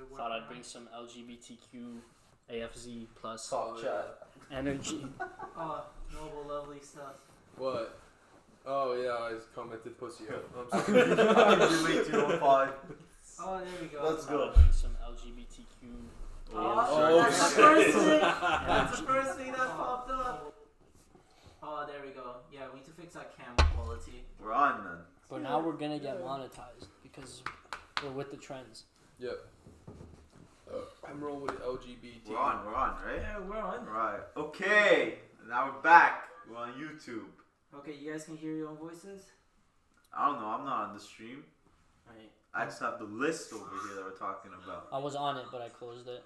good work. Thought I'd bring some LGBTQ AFZ plus Talk chat. energy. Oh, noble, lovely stuff. What? Oh yeah, I commented pussy out. I I'm can sorry. relate to you, fine. Oh, there we go. Let's Thought go. I'd bring some LGBTQ Oh, AFZ. that's the first thing. That's the first thing that popped up. Oh, there we go. Yeah, we need to fix that camera quality. We're on then. But now we're gonna get monetized because we're with the trends. Yep. I'm rolling with LGBT. We're on, right? Yeah, we're on. Right. Okay. Now we're back. We're on YouTube. Okay, you guys can hear your own voices? I don't know. I'm not on the stream. Right. I just have the list over here that we're talking about. I was on it, but I closed it.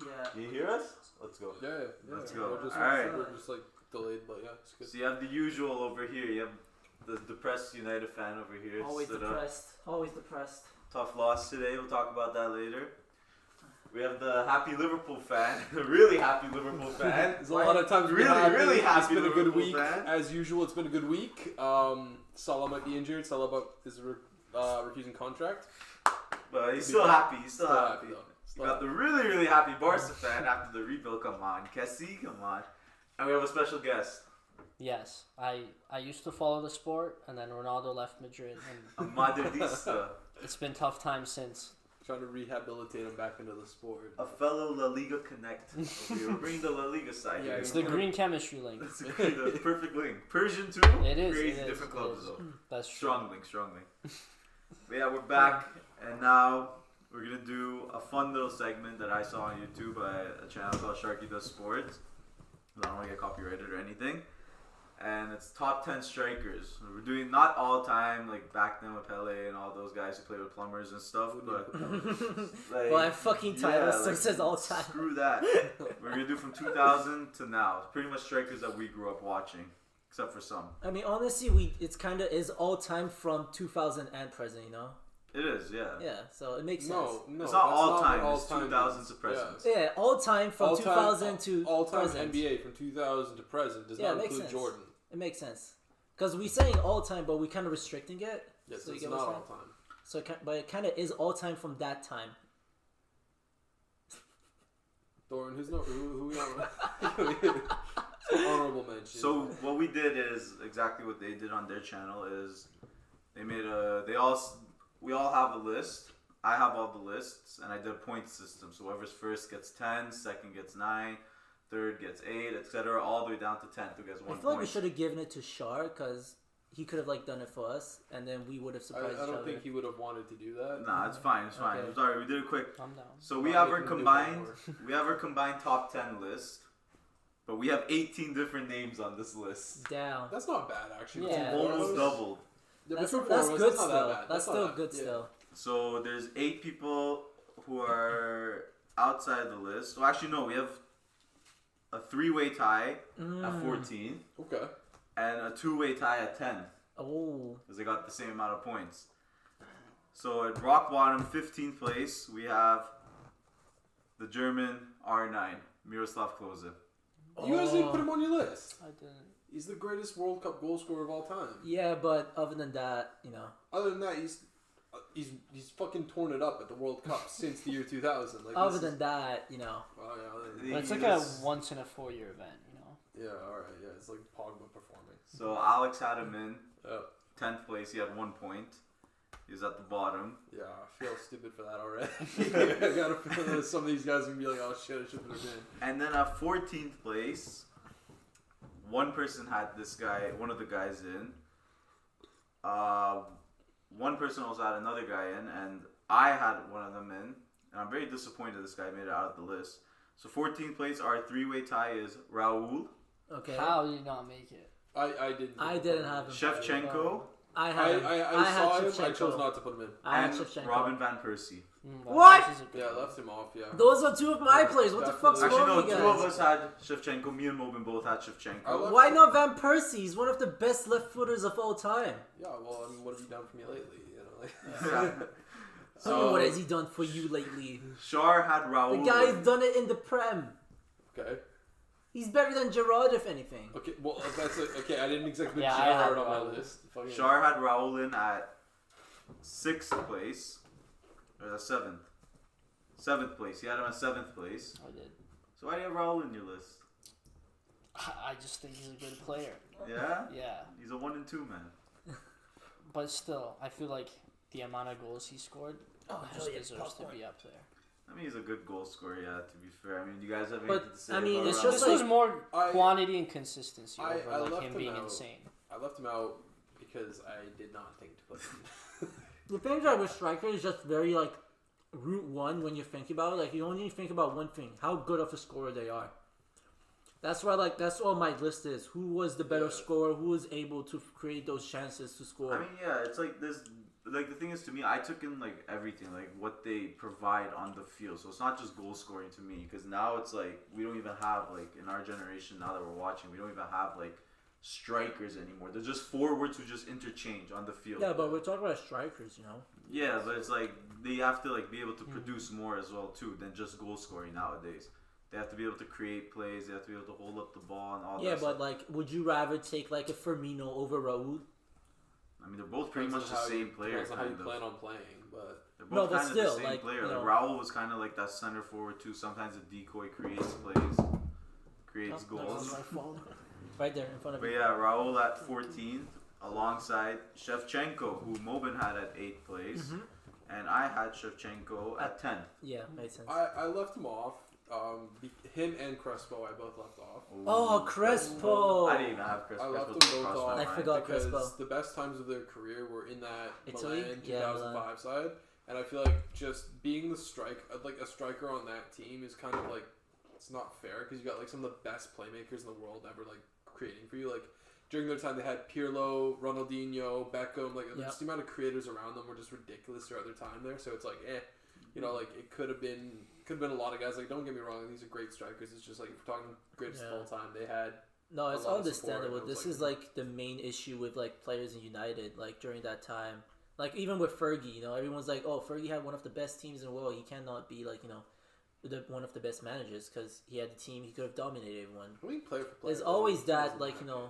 Yeah. Can you hear us? Let's go. Yeah. Let's go. We're just, Alright. we're just like delayed, but yeah, it's good. So you have the usual over here. You have the depressed United fan over here. Always stood up. depressed. Always depressed. Tough loss today. We'll talk about that later. We have the happy Liverpool fan, the really happy Liverpool fan. There's a lot of times Really happy. happy It's been a good Liverpool week. fan. As usual, it's been a good week. Salah might be injured. Salah is recusing contract. But he's still happy. He's still happy. though. We got the really, really happy Barca fan after the rebuild. Come on. Kessie, come on. And we have a special guest. Yes, I used to follow the sport, and then Ronaldo left Madrid, and A Madridista. it's been tough times since. Trying to rehabilitate him back into the sport. A fellow La Liga Connect. We're bringing the La Liga side Yeah, here. It's the green chemistry link. It's the perfect link. Persian too? It is. Crazy it is, different it clubs is. though. That's true. Strong link. But yeah, we're back, and now we're gonna do a fun little segment that I saw on YouTube by a channel called Sharky Does Sports. I don't want to get copyrighted or anything. And it's top 10 strikers. We're doing not all time, like back then with Pele and all those guys who play with plumbers and stuff, but like, Well, that fucking title like, says all time. Screw that. We're gonna do from 2000 to now. Pretty much strikers that we grew up watching, except for some. I mean, honestly, it's kind of is all time from 2000 and present, you know? It is, yeah. Yeah, so it makes sense. No, It's not that's all what time. all It's time 2000 is. to present. Yeah, all time from All 2000 to all time present. NBA from 2000 to present does Yeah, not it makes include sense. Jordan. It makes sense. Because we're saying all time, but we're kind of restricting it. Yes, So you it's get not what I'm all time. So, but it kind of is all time from that time. Doran, who we on? Honorable mention. So what we did is exactly what they did on their channel is they made we all have a list. I have all the lists, and I did a point system. So whoever's first gets 10, second gets 9, third gets 8, etc. All the way down to 10th who gets I 1 feel like we point. should have given it to Shar because he could have like done it for us, and then we would have surprised I each don't other. think he would have wanted to do that. Nah, it's fine. It's fine. Okay. I'm sorry, we did it quick. I'm down. So we Well, have we our can do combined. more. We have our combined top 10 list, but we have 18 different names on this list. Down. That's not bad actually. Yeah. Almost doubled. Yeah, That's but that's four of us, good not that still. bad. That's not still bad. good Yeah. still. So there's 8 people who are outside the list. Well, actually, no. We have a 3-way tie at 14 Okay. and a 2-way tie at 10 Oh. because they got the same amount of points. So at rock bottom, 15th place, we have the German R9, Miroslav Klose. You guys didn't put him on your list. I didn't. He's the greatest World Cup goal scorer of all time. Yeah, but other than that, you know. Other than that, he's fucking torn it up at the World Cup since the year 2000. Like, Other than that, you know. oh yeah, other than- But it's like Yes. a once in a 4-year event, you know. yeah, all right, yeah, it's like Pogba performing. So Alex had him in Yeah, 10th place. He had 1 point. He was at the bottom. yeah, I feel stupid for that already. I gotta feel that some of these guys are gonna be like, oh shit, I should have been. And then at 14th place, one person had this guy, one of the guys in. One person also had another guy in, and I had one of them in. And I'm very disappointed this guy made it out of the list. So 14th place, our 3-way tie is Raul, Okay. How did you not make it? I didn't. I didn't have him. Shevchenko, I I had him. I had saw him. I Shevchenko. chose not to put him in. I had and Shevchenko. Robin Van Persie. What? This is a good Yeah, I one. left him off. Yeah. Those are 2 of my players. What the fuck's Definitely. Actually, wrong no, with you 2 of guys? us had Shevchenko. Me and Mobin both had I Shevchenko. love- Why not Van Persie? He's one of the best left footers of all time. Yeah, well, I mean, what have you done for me lately? You know, like. So, what has he done for you lately? Shar had The Raul. guy's done it in the Prem. Okay. He's better than Gerrard, if anything. Okay. Well, that's okay. I didn't exactly Yeah, put I had Gerrard on my Raul. list. Fucking- Shar had Raul in at 6th place. Or the 7th. 7th place. He had him at 7th place. I did. So why do you have Raul in your list? I just think he's a good player. Yeah? Yeah. He's a 1 and 2 man. But still, I feel like the amount of goals he scored just deserves to be up there. I mean, he's a good goal scorer, yeah, to be fair. I mean, you guys have But, anything to say I mean, about it's Raul? just This was more I- quantity and consistency I over like left him him being out. insane. I left him out because I did not think to put him. The thing is that with strikers is just very like route one when you think about it. Like you only think about one thing: how good of a scorer they are. That's why, like, that's all my list is. Who was the better Yeah. scorer? Who was able to create those chances to score? I mean, yeah, it's like this. Like the thing is, to me, I took in like everything, like what they provide on the field. So it's not just goal scoring to me, because now it's like we don't even have like in our generation now that we're watching, we don't even have like strikers anymore. They're just forwards who just interchange on the field. Yeah, but we're talking about strikers, you know. Yeah, but it's like they have to like be able to produce more as well too than just goal scoring nowadays. They have to be able to create plays. They have to be able to hold up the ball and all Yeah, that. but stuff. like, would you rather take like a Firmino over Raul? I mean, they're both pretty much the same player. Depends on how you Kind of. plan on playing, but They're No, both but kind of still, the same like, player. you Like know. Raul was kind of like that center forward too. Sometimes a decoy creates plays, creates Oh, that was goals. my fault. Right there in front of But you. yeah, Raul at 14th, alongside Shevchenko, who Mobin had at 8th place, Mhm. and I had Shevchenko at 10th. Yeah, made sense. I left him off. Him and Crespo, I both left off. Oh, Crespo! I didn't even have Crespo. I left Crespo them both crossed my off. I mind. forgot because Crespo. the best times of their career were in that Italy? Milan Yeah, 2005 side, and I feel like just being the a striker on that team is kind of like it's not fair because you got like some of the best playmakers in the world ever like creating for you. Like during their time, they had Pirlo, Ronaldinho, Beckham. Like just the amount of creators around them were just ridiculous throughout their time there. So it's like, you know, like it could have been a lot of guys. Like don't get me wrong, these are great strikers. It's just like if we're talking greatest of all time, they had. No, it's a lot of support, understandable. and it was This is like the main issue with like players in United, like during that time. Like even with Fergie, you know, everyone's like, "Oh, Fergie had one of the best teams in the world. He cannot be like, you know, one of the best managers because he had the team. He could have dominated everyone." I mean, player for player. There's always that, like, you know,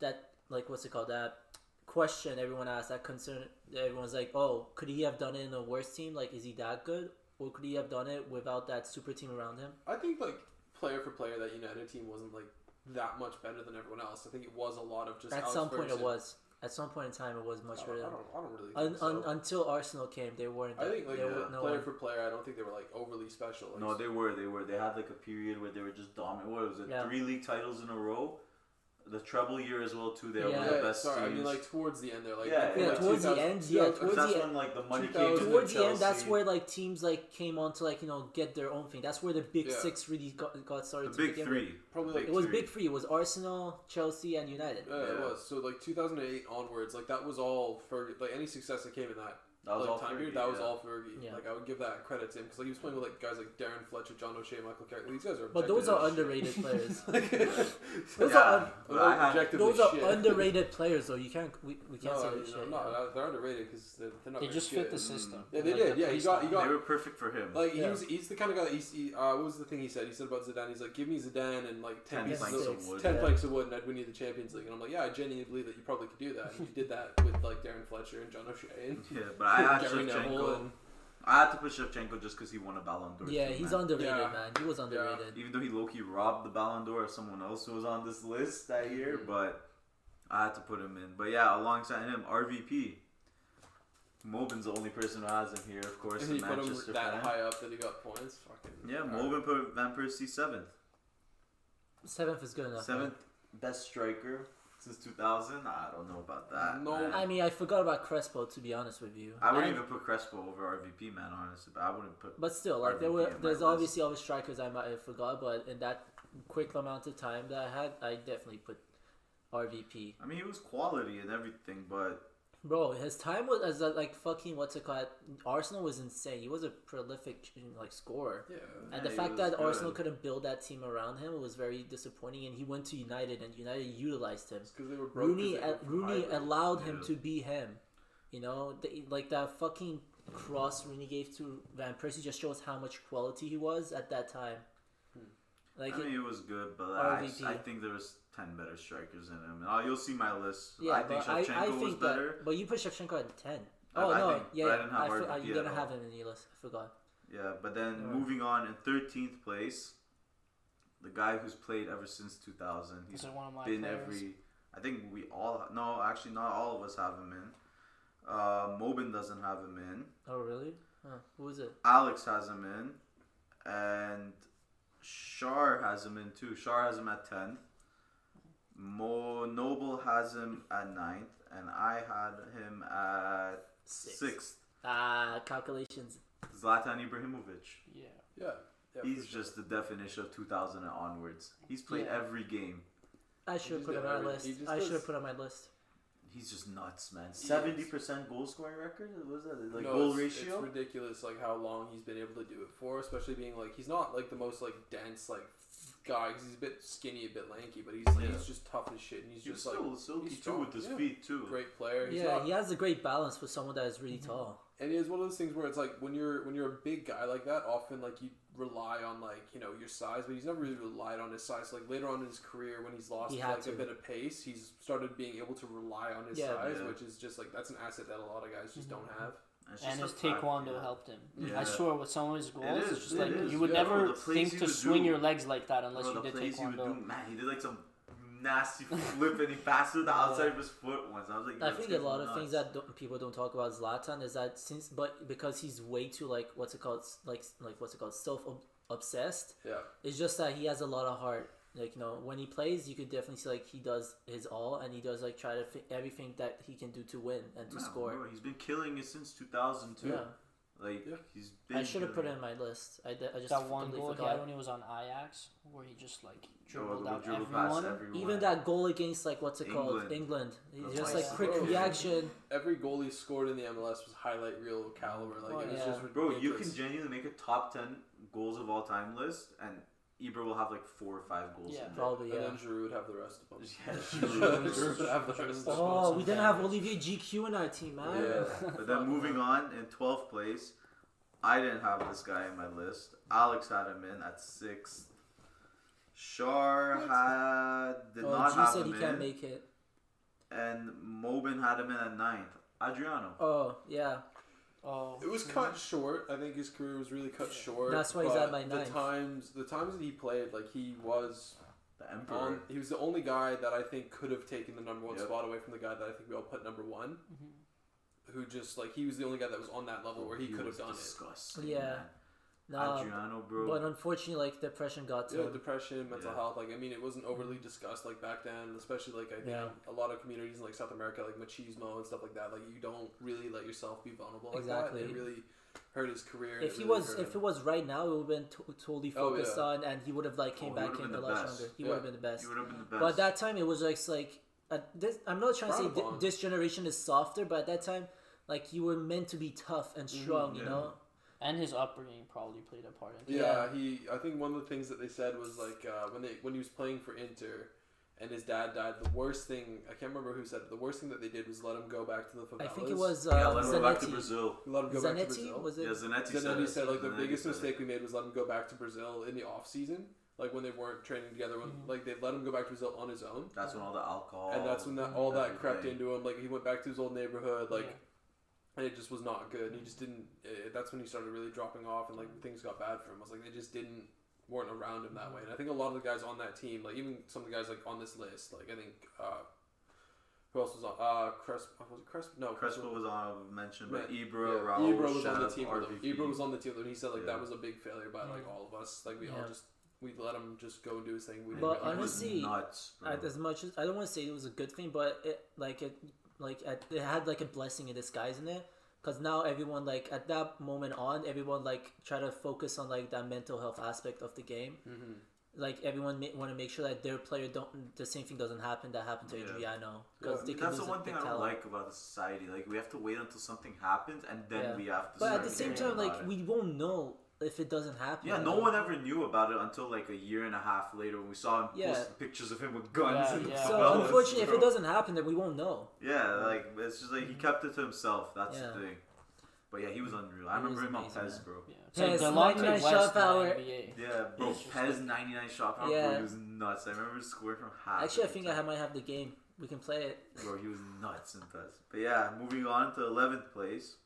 that like what's it called? That question everyone asks, that concern. Everyone's like, "Oh, could he have done it in a worse team? Like, is he that good, or could he have done it without that super team around him?" I think like player for player, that United team wasn't like that much better than everyone else. I think it was a lot of just. At Alex some point, Ferguson. it was. At some point in time, it was much better. I don't really think so. Until Arsenal came, they weren't. I think like they were, no player one. for player, I don't think they were like overly special. Like, No, they were. They had like a period where they were just dominant. What was it? Yeah. 3 league titles in a row. The treble year as well too. They were Yeah. the best sorry, teams. I mean like towards the end there, like Yeah, Yeah, like towards the 2000 end, yeah, Because towards that's the when like the money 2000 came to towards the end, that's Chelsea. where like teams like came on to like, you know, get their own thing. That's where the big Yeah. six really got started. The to big begin three. with. probably like It was three. big three. It was Arsenal, Chelsea, and United. It Yeah. was so like 2008 onwards, like that was all for like any success that came in that. That was like, all time Fergie, period, that was yeah. all Fergie. Yeah. Like I would give that credit to him because like he was playing with like guys like Darren Fletcher, John O'Shea, Michael Carrick. These guys are. But those are objectively underrated players. Those Yeah, are but I had- objectively those are shit. underrated players, though. You can't we can't No, say that you shit. know, no, they're underrated because they're not. They very just good. fit the system. Yeah, they Like, did. the Yeah, play he style. got. They were perfect for him. Like Yeah. he's the kind of guy that what was the thing he said? He said about Zidane. He's like, give me Zidane and like 10 10 pieces planks of of wood. 10 Yeah. planks of wood, and I'd win you the Champions League. And I'm like, yeah, I genuinely believe that you probably could do that. And you did that with like Darren Fletcher and John O'Shea and Yeah, but I had Gary Neville. Shevchenko. And, I had to put Shevchenko just because he won a Ballon d'Or. Yeah, too, he's man. underrated, Yeah. man. He was underrated. Even though he low-key robbed the Ballon d'Or of someone else who was on this list that year, Mhm. but I had to put him in. But yeah, alongside him, RVP. Mobin's the only person who has him here, of course, and a he put him Manchester that fan. high up that he got points. Fucking Yeah, alright. Mobin put Van Persie 7th. 7th is good enough. 7th best striker since 2000. I don't know about that. No. man. I mean, I forgot about Crespo, to be honest with you. I wouldn't And- even put Crespo over RVP, man, honestly. But I wouldn't put. But still, like RVP in my there's list. obviously other strikers I might have forgot, but in that quick amount of time that I had, I definitely put RVP. I mean, he was quality and everything, but Bro, his time was as a, like fucking what's it called? Arsenal was insane. He was a prolific like scorer, Yeah. and Yeah, the he fact was that good. Arsenal couldn't build that team around him was very disappointing. And he went to United, and United utilized him. It's because they were broke. Rooney allowed him Yeah. to be him. You know, like that fucking cross Rooney gave to Van Persie just shows how much quality he was at that time. Like I mean, it was good, but RVP. I think there was 10 better strikers in him. You'll see my list. yeah, I think but I Shevchenko was think better. that. But you put Shevchenko at 10. I Oh no, think, yeah, but I didn't have you RVP didn't at have all. him in your list. I forgot. Yeah, but then Yeah. moving on in 13th place, the guy who's played ever since 2000. He's Is it one of my been players? every. I think we all. No, actually, not all of us have him in. Mobin doesn't have him in. Oh really? Huh. Who is it? Alex has him in, and Shar has him in too. Shar has him at 10th. Noble has him at 9th, and I had him at 6th. Calculations. Zlatan Ibrahimovic. Yeah. Yeah. Yeah, He's for sure. just the definition of 2000 and onwards. He's played Yeah. every game. I should have just put him did on my every- list. he just I should have does- put him on my list. He's just nuts, man. He 70% goal scoring record? What was that? Like No, goal it's ratio? ridiculous, like how long he's been able to do it for. Especially being like he's not like the most like dense like guy because he's a bit skinny, a bit lanky, but he's just tough as shit, and he's He's just still like silky he's too strong. with his Yeah. feet too. great player. He's Yeah, not, he has a great balance for someone that is really tall. and it's one of those things where it's like when you're a big guy like that, often like you rely on like your size, but he's never really relied on his size. So, like later on in his career, when he's lost He had like a to. bit of pace, he's started being able to rely on his Yeah. size, Yeah. which is just like that's an asset that a lot of guys just don't have. It's And just his a fact, taekwondo yeah. helped him. Yeah. I swear, with some of his goals, is, it's just it like is, you would yeah. never The plays think he to would swing do. your legs like that unless Bro, you the did plays he would do, taekwondo. man, he did like some nasty flip and he passed it the outside of his foot once. I was like, I this think a guy's lot of nuts. things that people don't talk about Zlatan is that because he's way too like what's it called self obsessed. Yeah. It's just that he has a lot of heart. Like when he plays, you could definitely see like he does his all, and he does like try to everything that he can do to win and to No, score. bro, he's been killing it since 2002. Yeah, Like Yeah. he's been. I should have put it killing in my list. I just That one totally goal he forgot. had when he was on Ajax, where he just like dribbled the out dribble past everyone. everyone. Even that goal against like what's it called? England. England. He's That's just why like I quick said- reaction. Every goal he scored in the MLS was highlight reel caliber. Like Oh, it was yeah. just ridiculous. Bro, you can genuinely make a top 10 goals of all time list, and Ibra will have like 4 or 5 goals. Yeah. in there. Probably, And yeah. then Giroud would have the rest of them. Yeah, Giroud would have the rest of them. Oh, we didn't have Olivier GQ in our team, man. Yeah, but then moving on in 12th place, I didn't have this guy in my list. Alex had him in at 6th. Shar did not G have said him he can't in, make it. and Mobin had him in at 9th. Adriano. Oh, yeah. Oh, It was cut short. I think his career was really cut short. That's why he's but at my the ninth. times that he played, like he was The Emperor. he was the only guy that I think could have taken the number one Yep. spot away from the guy that I think we all put number one. Who just like he was the only guy that was on that level where he could have was done disgusting, Yeah. man. No, Adriano, bro. but unfortunately, like depression got it. to Yeah, him. depression, mental Yeah. health. Like I mean, it wasn't overly discussed like back then, especially like I think Yeah. a lot of communities in like South America, like machismo and stuff like that. Like you don't really let yourself be vulnerable like Exactly. that. It really hurt his career. and If it he really was, hurt if it him. was right now, it would have been totally Oh, focused yeah. on, and he would have like came he back would've in been a the lot best. stronger. He Yeah. would have been the best. He would have been the best. But at that time, it was like I'm not trying to say Proud of him. this generation is softer, but at that time, like you were meant to be tough and strong. You yeah. know. and his upbringing probably played a part in it. Yeah, I think one of the things that they said was like when he was playing for Inter, and his dad died. The worst thing I can't remember who said it. The worst thing that they did was let him go back to the favelas. I think it was yeah, let him go back to Zanetti. Brazil. let him go back to Zanetti Brazil. was it? Yeah, Zanetti Then he said like the Zanetti biggest said it. mistake we made was let him go back to Brazil in the off season, like when they weren't training together. When like they let him go back to Brazil on his own, That's when all the alcohol. and that's when all that crept everything. into him. Like he went back to his old neighborhood, like. Yeah. And it just was not good. He just didn't. That's when he started really dropping off, and like things got bad for him. I was like, they just weren't around him that way. And I think a lot of the guys on that team, like even some of the guys like on this list, like I think who else was on? Crespo was it Crespo? No, Crespo was on mentioned, but Yeah. Ibra, Yeah, Raul, Ibra was on the Shep, team with him. RVP. Ibra was on the team, and he said like Yeah. that was a big failure by like all of us. Like we all Yeah. just we let him just go and do his thing. We But didn't really- He was honestly, nuts, bro. As much as I don't want to say it was a good thing, but it had like a blessing in disguise in it. Because now everyone like at that moment on, everyone like try to focus on like that mental health aspect of the game. Mhm. Like everyone want to make sure that their player the same thing doesn't happen that happened to Yeah. Adriano. Because Yeah. they could That's lose the one a thing big I don't talent. like about the society. Like we have to wait until something happens and then Yeah. we have to. But at start the same hearing time, like about it. we won't know if it doesn't happen. Yeah, you no know? one ever knew about it until like a year and a half later when we saw him Yeah. posting pictures of him with guns Yeah, in the yeah. So favelas, unfortunately, if bro. it doesn't happen, then we won't know. Yeah, like it's just like he kept it to himself. That's Yeah. the thing. But yeah, he was unreal. I He was remember him on amazing, Pez, man. bro. Yeah. It's like Yes, Delonte 99 West shot in the power. NBA. Yeah, bro, It's just Pez like- 99 shot power, Yeah. bro, he was nuts. I remember scoring from half. Actually, I every think time. I might have the game. We can play it. Bro, he was nuts in Pez. But yeah, moving on to 11th place.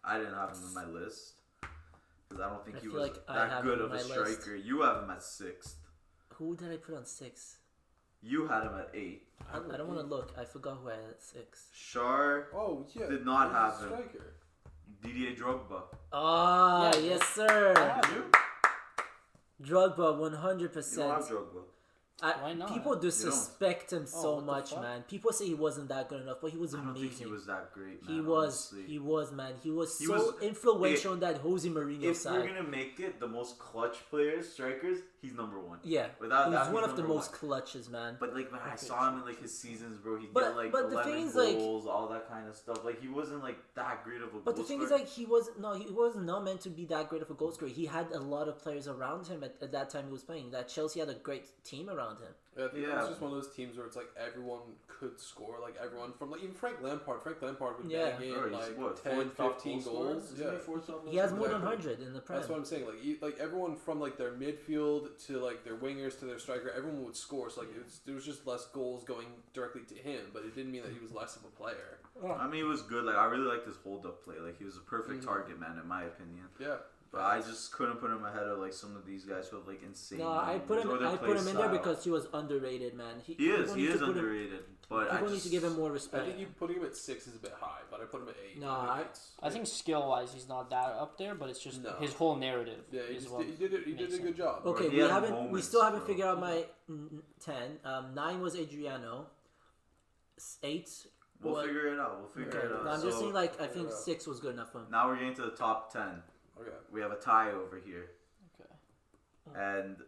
I didn't have him in my list. because I don't think I he feel was like I that have good him of on a my list. striker. You have him at 6th. Who did I put on 6? You had him at 8. I don't want to look. I forgot who I had at 6. Shar Oh yeah. did not he's have a him. striker. Didier Drogba. Ah, Yeah, yes, I sir. have Did him. you? Drogba, You don't have 100%. Drogba. Why not? People disrespect him so what the much, fuck? man. People say he wasn't that good enough, but he was I don't amazing. think he was that great, man. He was, honestly. man. He was He so was- influential in that Jose Mourinho If side. we're gonna make it the most clutch players, strikers, he's number 1. Yeah, Without that, he's one he's of the number most 1. clutches, man. But like when I Okay, saw him in like his seasons, bro, he'd But- get like but the 11 thing is, goals, like- all that kind of stuff. Like he wasn't like that great of a. But the goal thing is, scorer. like, he was not meant to be that great of a goal scorer. He had a lot of players around him at that time he was playing. That Chelsea had a great team around him. Yeah, I think it Yeah. was just one of those teams where it's like everyone could score, like everyone from like even Frank Lampard. Frank Lampard would Yeah. bang in Bro, he's like what, 10, fourth top 15 goal scorer? goals. Isn't Yeah. he fourth top goal He has scorer? more than Exactly. 100 in the Prem. That's what I'm saying. Like everyone from like their midfield to like their wingers to their striker, everyone would score. So like there was just less goals going directly to him, but it didn't mean that he was less of a player. I mean, he was good. Like I really liked his hold up play. Like he was a perfect Mhm. target man, in my opinion. Yeah. But I just couldn't put him ahead of like some of these guys who have like insane. No, I put numbers or him. their I play put him in there style. because he was underrated, man. He people is. need He to is put him- underrated. But People I need just to give him more I respect. think you putting him at 6 is a bit high, but I put him at 8. No, I think I think skill wise he's not that up there, but it's just No. his whole narrative. yeah, he, is just what did, he did it. He did makes a good job. Bro, Okay, he we had haven't. We moments, still haven't bro. figured out my 10. 9 was Adriano. 8. We'll was- figure it out. We'll figure Okay, it out. no, I'm just So, saying like I figure think it out. 6 was good enough for him. now we're getting to the top 10. Okay. We have a tie over here, Okay. and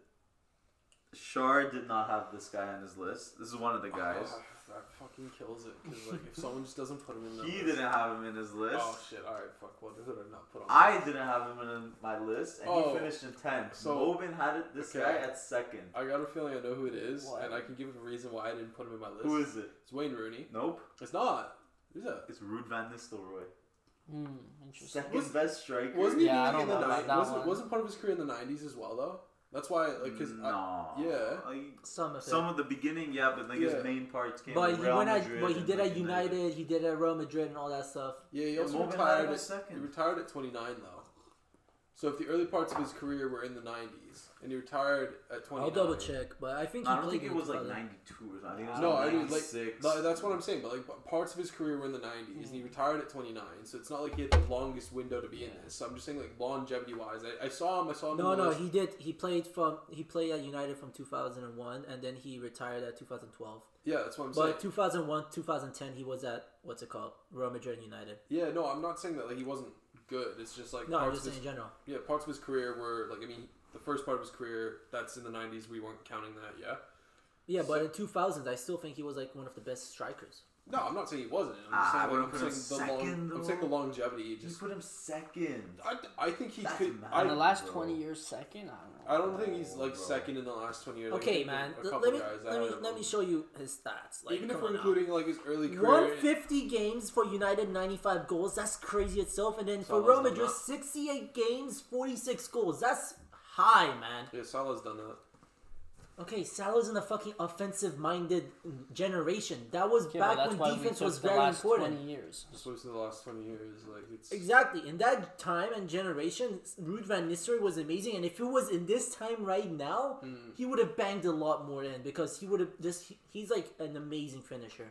Shar did not have this guy on his list. This is one of the guys. Oh, that fucking kills it because like if someone just doesn't put him in the He list, didn't have him in his list. Oh shit! All right, fuck. What did I not put on? I didn't have him in my list, and Oh. he finished in 10th. So- Mobin had it, this okay. guy at 2nd. I got a feeling I know who it is, What? and I can give a reason why I didn't put him in my list. Who is it? It's Wayne Rooney. Nope. It's not. Who's that? It's Ruud van Nistelrooy. Interesting. Second best striker. Wasn't he Yeah, I really don't in the know about 90s? that Wasn't, one. wasn't part of his career in the 90s as well though? That's why like because no. yeah. Like, Some of it. some of the beginning, yeah, but like Yeah. his main parts came. But with he Real went at, Madrid but he and, did like, at United, he did at Real Madrid and all that stuff. Yeah, he Yeah, also Mobin had retired him at at second. He retired at 29 though. So if the early parts of his career were in the 90s and he retired at 29. I'll double check, but I think he I don't played think it in was like 2000. 92 or something. I think it was No, like I mean, like, 96. That's what I'm saying, but like parts of his career were in the 90s and he retired at 29, so it's not like he had the longest window to be in this. So I'm just saying like longevity wise. I saw him No, in the no, list. he did. He played at United from 2001, and then he retired at 2012. Yeah, that's what I'm saying. But 2001, 2010, he was at what's it called, Real Madrid and United. Yeah, no, I'm not saying that like he wasn't good. It's just like No, I'm parts just of saying his, in general. yeah, parts of his career were like I mean the first part of his career that's in the 90s we weren't counting that. Yeah. Yeah, but in 2000s, I still think he was like one of the best strikers. No, I'm not saying he wasn't. I'm I just saying, would've like, put him I'm saying the second, longevity. You Just put him second. I think he That's could. mad. In the last bro. 20 years, second. I don't know. I don't think he's like Bro. second in the last 20 years. Like, I Okay, think man. a couple Let me guys let me ahead let of me him. show you his stats. Like, Even if come we're on now. including like his early career. 150 games for United, 95 goals. That's crazy itself. And then for Salah's Real done Madrid, that. 68 games, 46 goals. That's high, man. Yeah, Salah's done that. Okay, Salah's in a fucking offensive-minded generation. That was Yeah, but back that's when why we defense took was the very last important. 20 years. Supposed to the last 20 years, like it's Exactly. In that time and generation, Ruud van Nistelrooy was amazing. And if it was in this time right now, he would have banged a lot more in because he would have just. He's like an amazing finisher.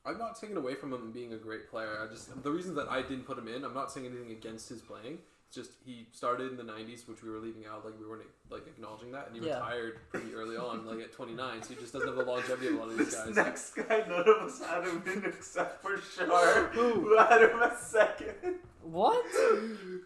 I'm not taking away from him being a great player. I just the reason that I didn't put him in. I'm not saying anything against his playing. It's just he started in the 90s, which we were leaving out, like we weren't like acknowledging that, and he Yeah. retired pretty early on, like at 29. So he just doesn't have the longevity of a lot of these This guys. next guy, none of us had him in except for Shar, who had him at second. What?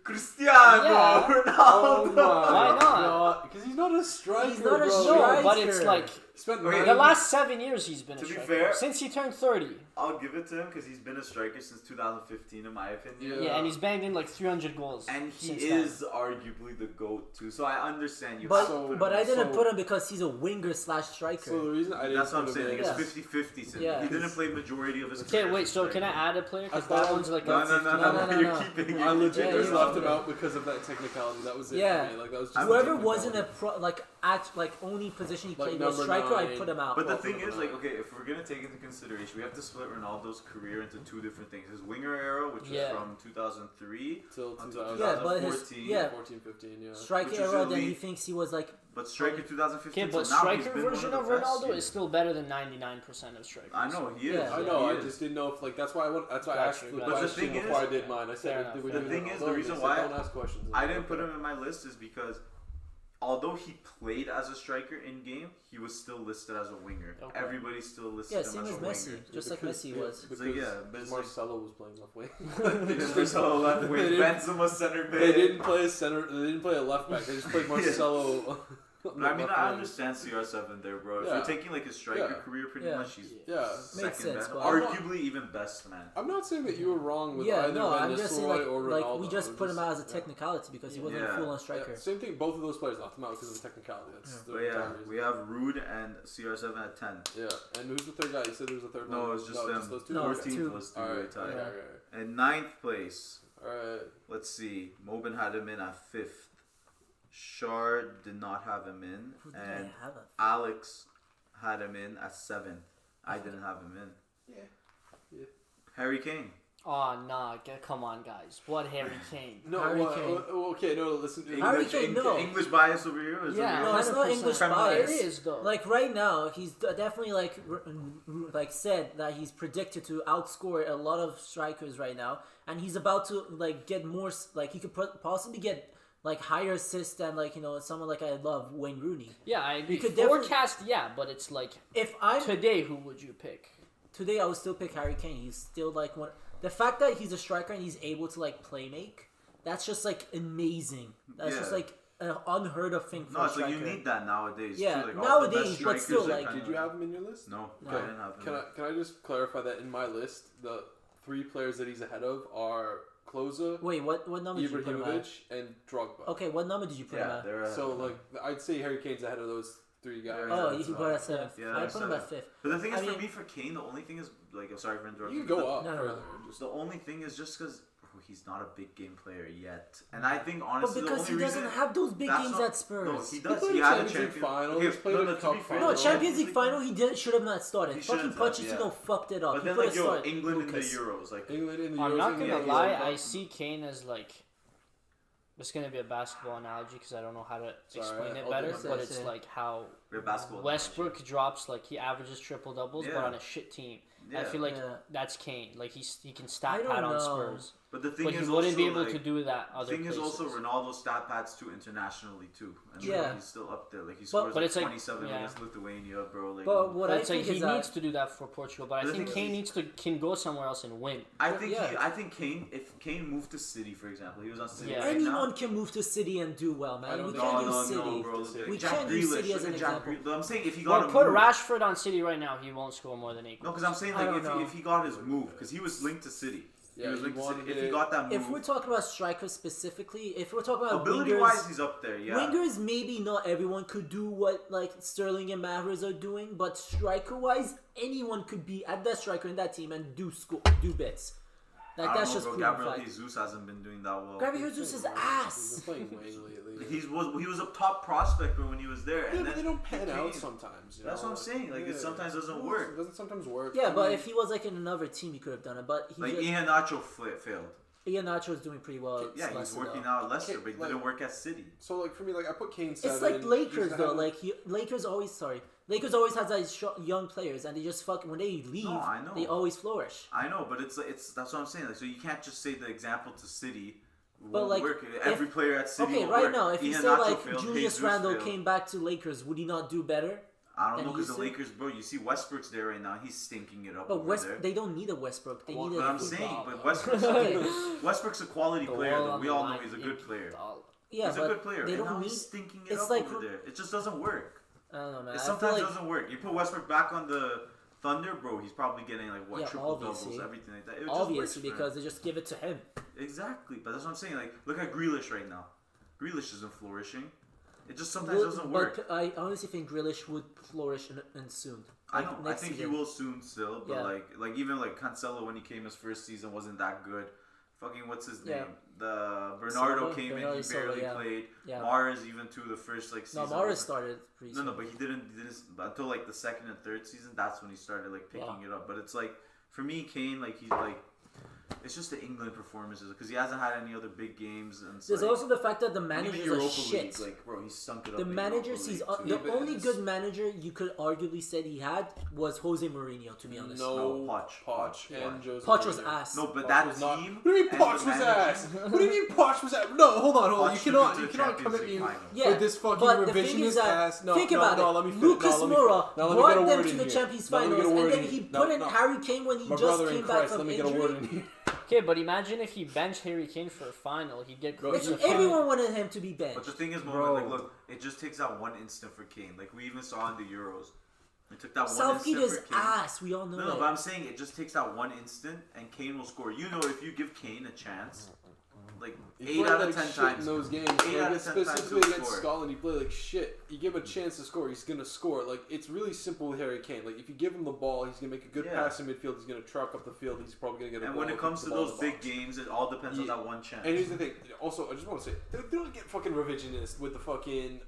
Cristiano Yeah. Ronaldo. Why not? Because he's not a striker. He's not a bro. striker. No, but it's like Spent Okay. the last 7 years he's been a To be striker. fair- Since he turned 30. I'll give it to him because he's been a striker since 2015, in my opinion. Yeah, and he's banged in like 300 goals. And he since is arguably the GOAT too. So I understand you. But have to put him but I in. didn't So- put him because he's a winger / striker. So the reason I didn't That's what I'm put him saying. in- It's Yeah. 50-50. So Yeah. he didn't play majority of his Okay, career wait. as a So can I striker. add a player? Because I thought that I one's was- like No, no, no, No. You're keeping it. I legit Yeah, just he's left not him there. out because of that technicality. That was it Yeah. for me. Like that was just I'm Whoever thinking wasn't a about pro, like only position he Like played was number striker, I'd 9. put him out. But the Well, thing for is, the like, nine. okay, if we're gonna take into consideration, we have to split Ronaldo's career into two different things: his winger era, which Yeah. was from 2003 Till until 2014, Yeah, but his 2014, 14, 15, yeah. striker which was era, then elite. he thinks he was like. but striker 2015. Okay, but till now, he's striker been one version the of best Ronaldo here. is still better than 99% of strikers. I know he is. Yeah. I know. He I is. just didn't know if that's why I Got asked you, the got you. But the question thing before is- I did mine. I Fair said enough, we fair The did thing it is, all. the They reason said, why don't ask questions. I didn't put him in my list is because although he played as a striker in game, he was still listed as a winger. Okay. Everybody still listed Yeah, him same as as a Messi, winger. just like Messi was. It's like, yeah, but it's like- Marcelo was playing left wing. It's Marcelo left wing, They didn't- Benzema center They mid. didn't play a center. They didn't play a left back. They just played Yeah. Marcelo. But I mean, left I wing. understand CR7 there, bro. If Yeah. you're taking like his striker Yeah. career, pretty Yeah. much, he's Yeah. second Makes sense, best, but- arguably even best, man. I'm not saying that you were wrong with Yeah, either no, Van I'm just saying Nistelrooy or like Ronaldo. we just I'm put him out as a yeah. technicality because he wasn't Yeah. a full-on striker. Yeah, same thing. Both of those players knocked him out because of the technicality. That's the But yeah, entire reason. we have Rude and CR7 at 10. Yeah, and who's the third guy? You said there was a third one. No, it was just them. those two. No, Okay. it's 14th two. was two All way right, tied. okay. And ninth place, All right. let's see. Mobin had him in at 5th. Shard did not have him in. Who did And I have it? Alex had him in at 7th. I didn't have him in. Yeah. Harry Kane. Oh, nah, come on, guys. What Harry Kane? No, Harry what, Kane. okay, no, listen. Harry Kane, no. English bias over here? Or is Yeah, it No, it's not 100%. English Premier bias. It is, though. Like right now, he's definitely like said that he's predicted to outscore a lot of strikers right now, and he's about to like get more. Like he could possibly get like higher assists than someone like I love Wayne Rooney. Yeah, I agree. could definitely- Forecast, yeah, but it's like If I'm today, who would you pick? today, I would still pick Harry Kane. He's still like one. The fact that he's a striker and he's able to like play make, that's just like amazing. That's just Yeah. like an unheard of thing for No, a it's like striker. you need that nowadays. Yeah, too. Like, all the nowadays, best but still, strikers are like- kinda Did you have him in your list? No, No. I didn't have him. Can I just clarify that in my list, the 3 players that he's ahead of are Klose, Wait, what number did you put him at? Ibrahimovic, and Drogba. Okay, what number did you put him Yeah, at? they're So like, I'd say Harry Kane's ahead of those 3 guys. Yeah, Oh, that's you fine. put it at 7th. Yeah, I that's put him at 7th. 5th. But the thing is, I for mean- me, for Kane, the only thing is, like, I'm sorry for interrupting. You can go but up No, no, no. further. Just The only thing is just because he's not a big game player yet, and Mm. I think But honestly because the he only doesn't reason have those big that's games not- at Spurs. no, he He does. played He in had a Champions League champion final, he's played in the to cup be fair, final. No, Champions League final, he should have not started. He Fucking shouldn't have, Pochettino yeah. fucked it up. But He then, could like, have started England Lucas. in the Euros, like, England in the I'm Euros not and gonna the lie, World I Cup. see Kane as like. It's gonna be a basketball analogy because I don't know how to Sorry, explain it I'll better, do my but best. it's like how we're basketball. Westbrook drops like he averages triple doubles, but Yeah. on a shit team. Yeah. I feel like Yeah. that's Kane. Like he can I stat don't pad on know. Spurs, But the thing but is, he wouldn't also, be able like, to do that other thing places. is also Ronaldo's stat pads too internationally too, and Yeah. like, he's still up there. Like he scores but like it's like- 27 yeah. against Lithuania, bro. Like, But what But I it's like think he is that needs to do that for Portugal, but I But the think thing Kane can go somewhere else and win. I think Yeah. I think Kane. If Kane moved to City, for example, he was on City Yeah. right anyone now. can move to City and do well, I man. don't We think- can't No, use no, City. no, bro. We Jack can't use Grealish, City as look an at Jack example. Grealish. I'm saying if he Well, got a put move. Rashford on City right now, he won't score more than 8 No, goals. because I'm saying I like don't know. if he got his move, because he was linked to City. Yeah, he was he linked to City. wanted If he it. got that move, If we're talking about strikers specifically, if we're talking about ability wingers, wise, he's up there. Yeah. wingers maybe not everyone could do what like Sterling and Mahrez are doing, but striker wise, anyone could be at that striker in that team and do bits. Like I that's don't just know, bro. proven Gabriel fact. Jesus hasn't been doing that well. Gabriel Jesus is ass. He's been playing Wayne lately. He was a top prospect bro, when he was there, Yeah, and but they then don't pan he out came. sometimes. You That's know? what I'm saying. Like, it sometimes doesn't It work. doesn't sometimes work. Yeah, I but mean, if he was like in another team, he could have done it. But Like he's Ian Nacho failed. Ian Nacho is doing pretty well. At Yeah, he's Leicester, working though. out at Leicester, Okay, but he like- didn't work at City. so like for me, like I put Kane 7. It's like Lakers he's though. ahead- Like Lakers always has like young players, and they just when they leave, No, I know. they always flourish. I know, but it's that's what I'm saying. Like, so you can't just say the example to City But, won't like, work. Every player at City Okay, won't right work. now, if you Ian say Nacho like failed, Julius Jesus Randle failed. came back to Lakers, would he not do better? I don't and know because used the to- Lakers, bro. You see Westbrook's there right now. He's stinking it up But over there. they don't need a Westbrook. They need But a I'm saying, Iguodala. but Westbrook's Westbrook's a quality The player. wall Though. on We the all know line, he's a good player. Iguodala. yeah, He's a but good player. they and don't now need. he's stinking it it's up like- over there. It just doesn't work. I don't know, man. It I sometimes feel like doesn't work. You put Westbrook back on the Thunder, bro. He's probably getting like what Yeah, triple doubles, obviously. everything like that. It just works obviously for him. because they just give it to him. Exactly, but that's what I'm saying. Like, look at Grealish right now. Grealish isn't flourishing. It just sometimes doesn't work. But I honestly think Grealish would flourish and soon. I Like, know. I next think season. he will soon still, but Yeah. like even like Cancelo when he came his first season wasn't that good. Fucking what's his Yeah. name? the Bernardo Silva? came Bernardo in, he Silva, barely yeah. played. Yeah. Mars even to the first like No, season. Morris started pretty No, soon. but he didn't until like the second and third season. That's when he started like picking it up. But it's like for me, Kane, like he's like. It's just the England performances because he hasn't had any other big games. And There's like, also the fact that the even managers are Europa shit. League, like bro, he stunk it up. The in managers Europa he's League, too. the only good manager you could arguably said he had was Jose Mourinho. To be honest, No, Poch. Poch and Jose Poch was Mourinho. ass. No, but Poch that was not- team. What do you mean and Poch the was manager- ass? What do you mean Poch was ass? No, hold on. Poch You took cannot it to the come at Champions me League final. Yeah, with this fucking but the thing is revisionist that ass. No, think no, about no, it. let me Lucas Moura brought them to the Champions Finals, and then he put in Harry Kane when he My just brother in came back Christ, from let me get a word in injury. here. Okay, but imagine if he benched Harry Kane for a final, he'd get Bro, close to Everyone wanted him to be But benched. the thing is, Bro. like, look, it just takes that one instant for Kane. Like we even saw in the Euros, it took that one Southgate instant is for Kane. ass. We all know No, that. but I'm saying it just takes that one instant, and Kane will score. You know, if you give Kane a chance, like He 8 played out of like 10 shit times, in those games. 8 Like, out of 10 times specifically he'll against score. Scotland, he played like shit. You give him a chance to score, he's gonna score. Like it's really simple with Harry Kane. Like if you give him the ball, he's gonna make a good Yeah. pass in midfield. He's gonna truck up the field. He's probably gonna get a And goal. when it and comes put to the ball those in the big box. games, it all depends on Yeah. that one chance. And here's the thing. Also, I just want to say, don't get fucking revisionist with the fucking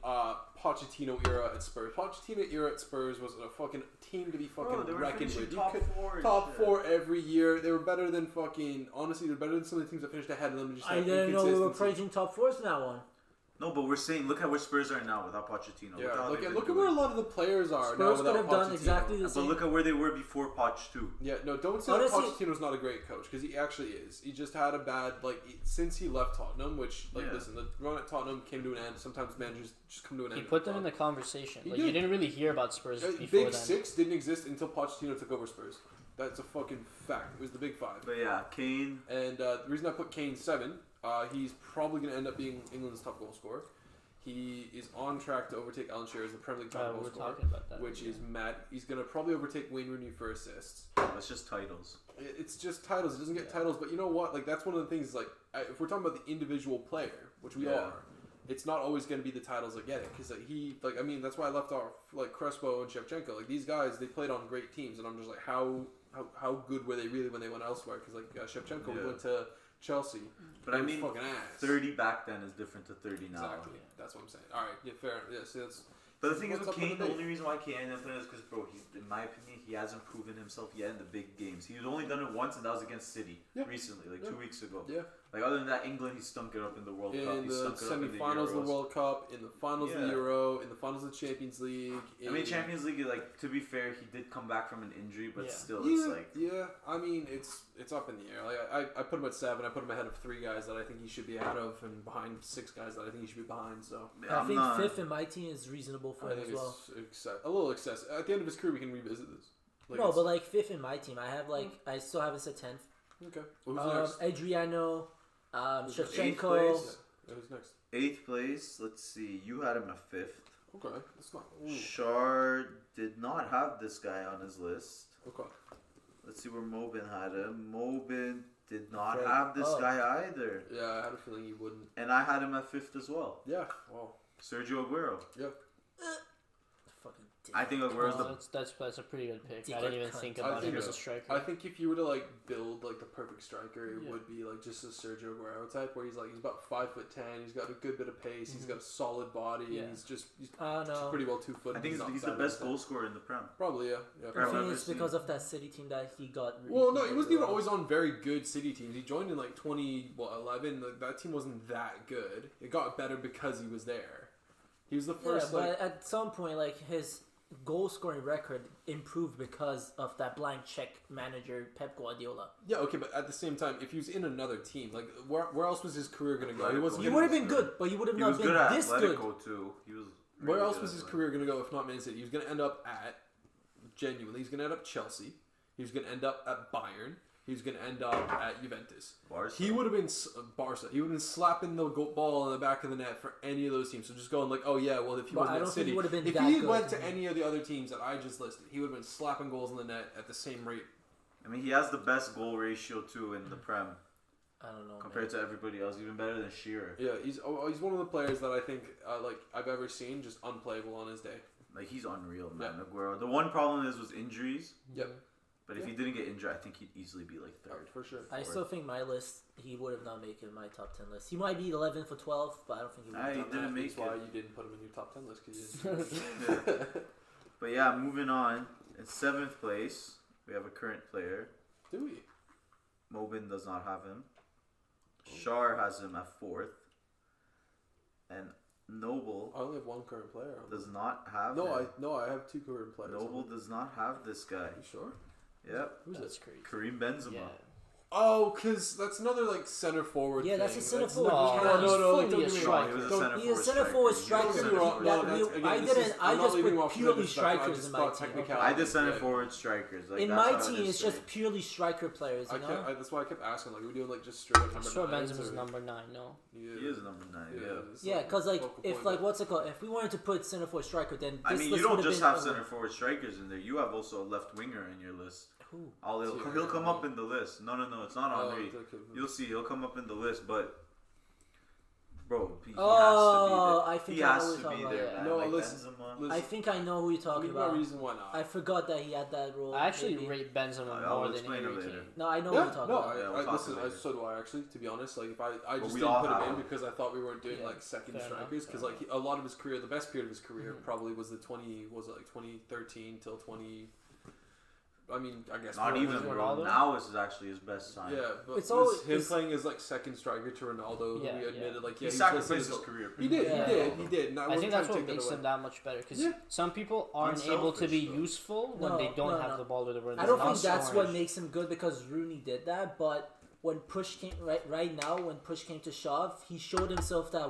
Pochettino era at Spurs. Pochettino era at Spurs was a fucking team to be fucking Bro, they were reckoned finishing with. You top could- 4. and Top shit. 4 every year. They were better than fucking. Honestly, they're better than some of the teams that finished ahead of them. Just I had didn't know we were inconsistency. praising top fours in that one. No, but we're saying, look at where Spurs are now without Pochettino. Yeah, how look they've at been where a doing. lot of the players are now Spurs could without have done Pochettino. exactly the But same. look at where they were before Poch too. Yeah, no, don't say Honestly- that Pochettino's not a great coach because he actually is. He just had a bad since he left Tottenham, which Yeah. listen, the run at Tottenham came to an end. Sometimes managers just come to an end. He put them in the conversation. He Like did. you didn't really hear about Spurs before Big then. Six didn't exist until Pochettino took over Spurs. That's a fucking fact. It was the Big Five. But yeah, Kane. And the reason I put Kane 7, he's probably going to end up being England's top goal scorer. He is on track to overtake Alan Shearer as the Premier League top We goal were scorer, talking about that. which is mad. He's going to probably overtake Wayne Rooney for assists. It's just titles. It's just titles. It doesn't get titles, but you know what? Like that's one of the things. Like if we're talking about the individual player, which we Yeah. are, it's not always going to be the titles that get it. Because I mean, that's why I left off like Crespo and Shevchenko. Like these guys, they played on great teams, and I'm just like, how good were they really when they went elsewhere? Because Shevchenko Yeah. went to Chelsea. But I He was mean, fucking ass. 30 back then is different to 30 now. Exactly. That's what I'm saying. All right. Yeah. Fair. Yeah. See, that's. But the thing is What's with up with Kane, the the debate? only reason why Kane ended up playing is because, bro, in my opinion, he hasn't proven himself yet in the big games. He's only done it once, and that was against City Yeah. recently, like Yeah. 2 weeks ago. Yeah. Like, other than that, England, he stunk it up in the World Cup. In He the stunk it up in the semifinals of Euros. the World Cup, in the finals of the Yeah. Euro, in the finals of the Champions League. I mean, Champions League, like, to be fair, he did come back from an injury, but Yeah. still, it's like... Yeah, I mean, it's up in the air. Like I put him at 7. I put him ahead of 3 guys that I think he should be ahead of, and behind 6 guys that I think he should be behind. So I I'm think not- fifth in my team is reasonable for I him think as well. it's a little excessive. At the end of his career, we can revisit this. No, it's- but like fifth in my team, I have I still have us at 10th. okay. Well, who's next? Adriano, Eighth Shevchenko. place. Yeah, who's next? 8th place, let's see, you had him at 5th. Okay, that's not. Ooh. Shard did not have this guy on his list. Okay. Let's see where Mobin had him. Mobin did not Fred. have this Oh. guy either. Yeah, I had a feeling he wouldn't. And I had him at 5th as well. Yeah. Well. Sergio Aguero. Fucking dick. I think Aguero's No, the... that's a pretty good pick. Dick I didn't even cunt. think I about think him as a so. striker. I think if you were to like build like the perfect striker, it Yeah. would be like just a Sergio Aguero type, where he's about 5'10", he's got a good bit of pace, he's got a solid body, Yeah. and he's I don't know. pretty well 2 foot. I think he's the best goal scorer in the Prem. Probably, yeah. I I've think never it's seen- because of that City team that he got. Well, no, he wasn't even always on very good City teams. He joined in like 2011. That team wasn't that good. It got better because he was there. He was the Yeah, first. but at some point, like his goal scoring record improved because of that blank check manager Pep Guardiola. Yeah, okay, but at the same time, if he was in another team, like where else was his career gonna go? He wasn't. He would have been good, but he would have He not was been good at this good. Atletico too. He was. Where really else good was at his Atletico. career gonna go if not Man City? He was gonna end up at genuinely. He's gonna end up Chelsea. He was gonna end up at Bayern. He was gonna end up at Juventus. Barca. He would have been Barca. He would have been slapping the ball in the back of the net for any of those teams. So just going like, oh yeah, well if he But wasn't I at don't think City, he would have been if that he good. went to any of the other teams that I just listed, he would have been slapping goals in the net at the same rate. I mean, he has the best goal ratio too in the Prem I don't know. compared to everybody else, even better than Shearer. Yeah, he's one of the players that I think like I've ever seen just unplayable on his day. Like he's unreal, man. Aguero. The one problem was injuries. Yep. But if he didn't get injured, I think he'd easily be like third. For sure. I still think my list, he would have not made it in my top 10 list. He might be 11 for 12, but I don't think he would have He done didn't that. make That's why it. you didn't put him in your top 10 list, because you But yeah, moving on. In 7th place, we have a current player. Do we? Mobin does not have him. Shar has him at 4th. And Noble I only have one current player. does not have No, him. I have two current players. Noble does not have this guy. You sure? Yep. Who's That's it? crazy. Kareem Benzema. Yeah. Oh, because that's another like center forward. Yeah, that's thing. a center That's- forward. No, He no, has- no, like, don't don't get be me a wrong. He was a striker. center He is forward center forward striker. striker. Don't get me wrong. That No, that's, we- again, I this didn't. is- I I'm not just leaving put off purely the discussion. I strikers just in my thought team. technicality. I did center Yeah. forward strikers. Like, In that's my what I team, just it's say. just purely striker players. You know. That's why I kept asking. Like, are we doing like just straight up number Sure, nines, Benzema's or- number 9. No. Yeah. He is number 9. Yeah. it's Yeah, because like focal if point, like but- what's it called? If we wanted to put center forward striker, then this I mean, you list don't would have just been have over. center forward strikers in there. You have also a left winger in your list. Who? He'll come up in the list. No, it's not Oh, Henri. okay. You'll see, he'll come up in the list, but bro, he Oh, I has to be think there. He I know has what to you're be talking there, about, man. No, like listen, Benzema. I think I know who you're talking Give me a about. reason why not. I forgot that he had that role. I actually maybe. rate Benzema I'll more than explain it Harry later. Kane. No, I know Yeah, what you're talking no, about. Yeah, we'll talk listen, later. so do I actually. To be honest, like if I just we didn't all put him have in him. because I thought we weren't doing Yeah, like second fair enough, strikers because like a lot of his career, the best period of his career probably was the 2013 till 20. I mean, I guess Not Ronaldo- even, bro. Ronaldo? Now is actually his best time. Yeah, but It's it's always- him it's- playing as like second striker to Ronaldo. Yeah, We admitted like He yeah, he's sacrificed listed his as- career. He did, Yeah. he did. And I wasn't think trying that's to what take that makes away. him that much better because Yeah. some people aren't able to be Unselfish, though. useful when No, they don't no, have no. the ball or the rhythm. I don't Not think that's so what much. makes him good because Rooney did that. But when push came right now, when push came to shove, he showed himself that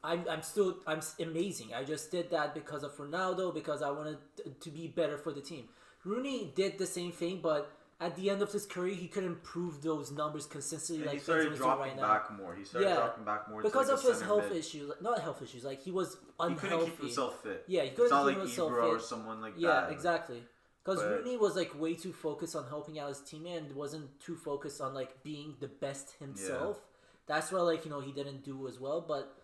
I'm amazing. I just did that because of Ronaldo because I wanted to be better for the team. Rooney did the same thing, but at the end of his career, he couldn't prove those numbers consistently And like he started Benzema's doing dropping right now. back more. He started Yeah. dropping back more Because to of like his a health center mid. issues, not health issues, like he was He couldn't unhealthy. keep himself fit. Yeah, he It's couldn't not keep like himself Ibra or fit. someone like Yeah, that. exactly. Because But- Rooney was like way too focused on helping out his teammate and wasn't too focused on like being the best himself. That's why like he didn't do as well. But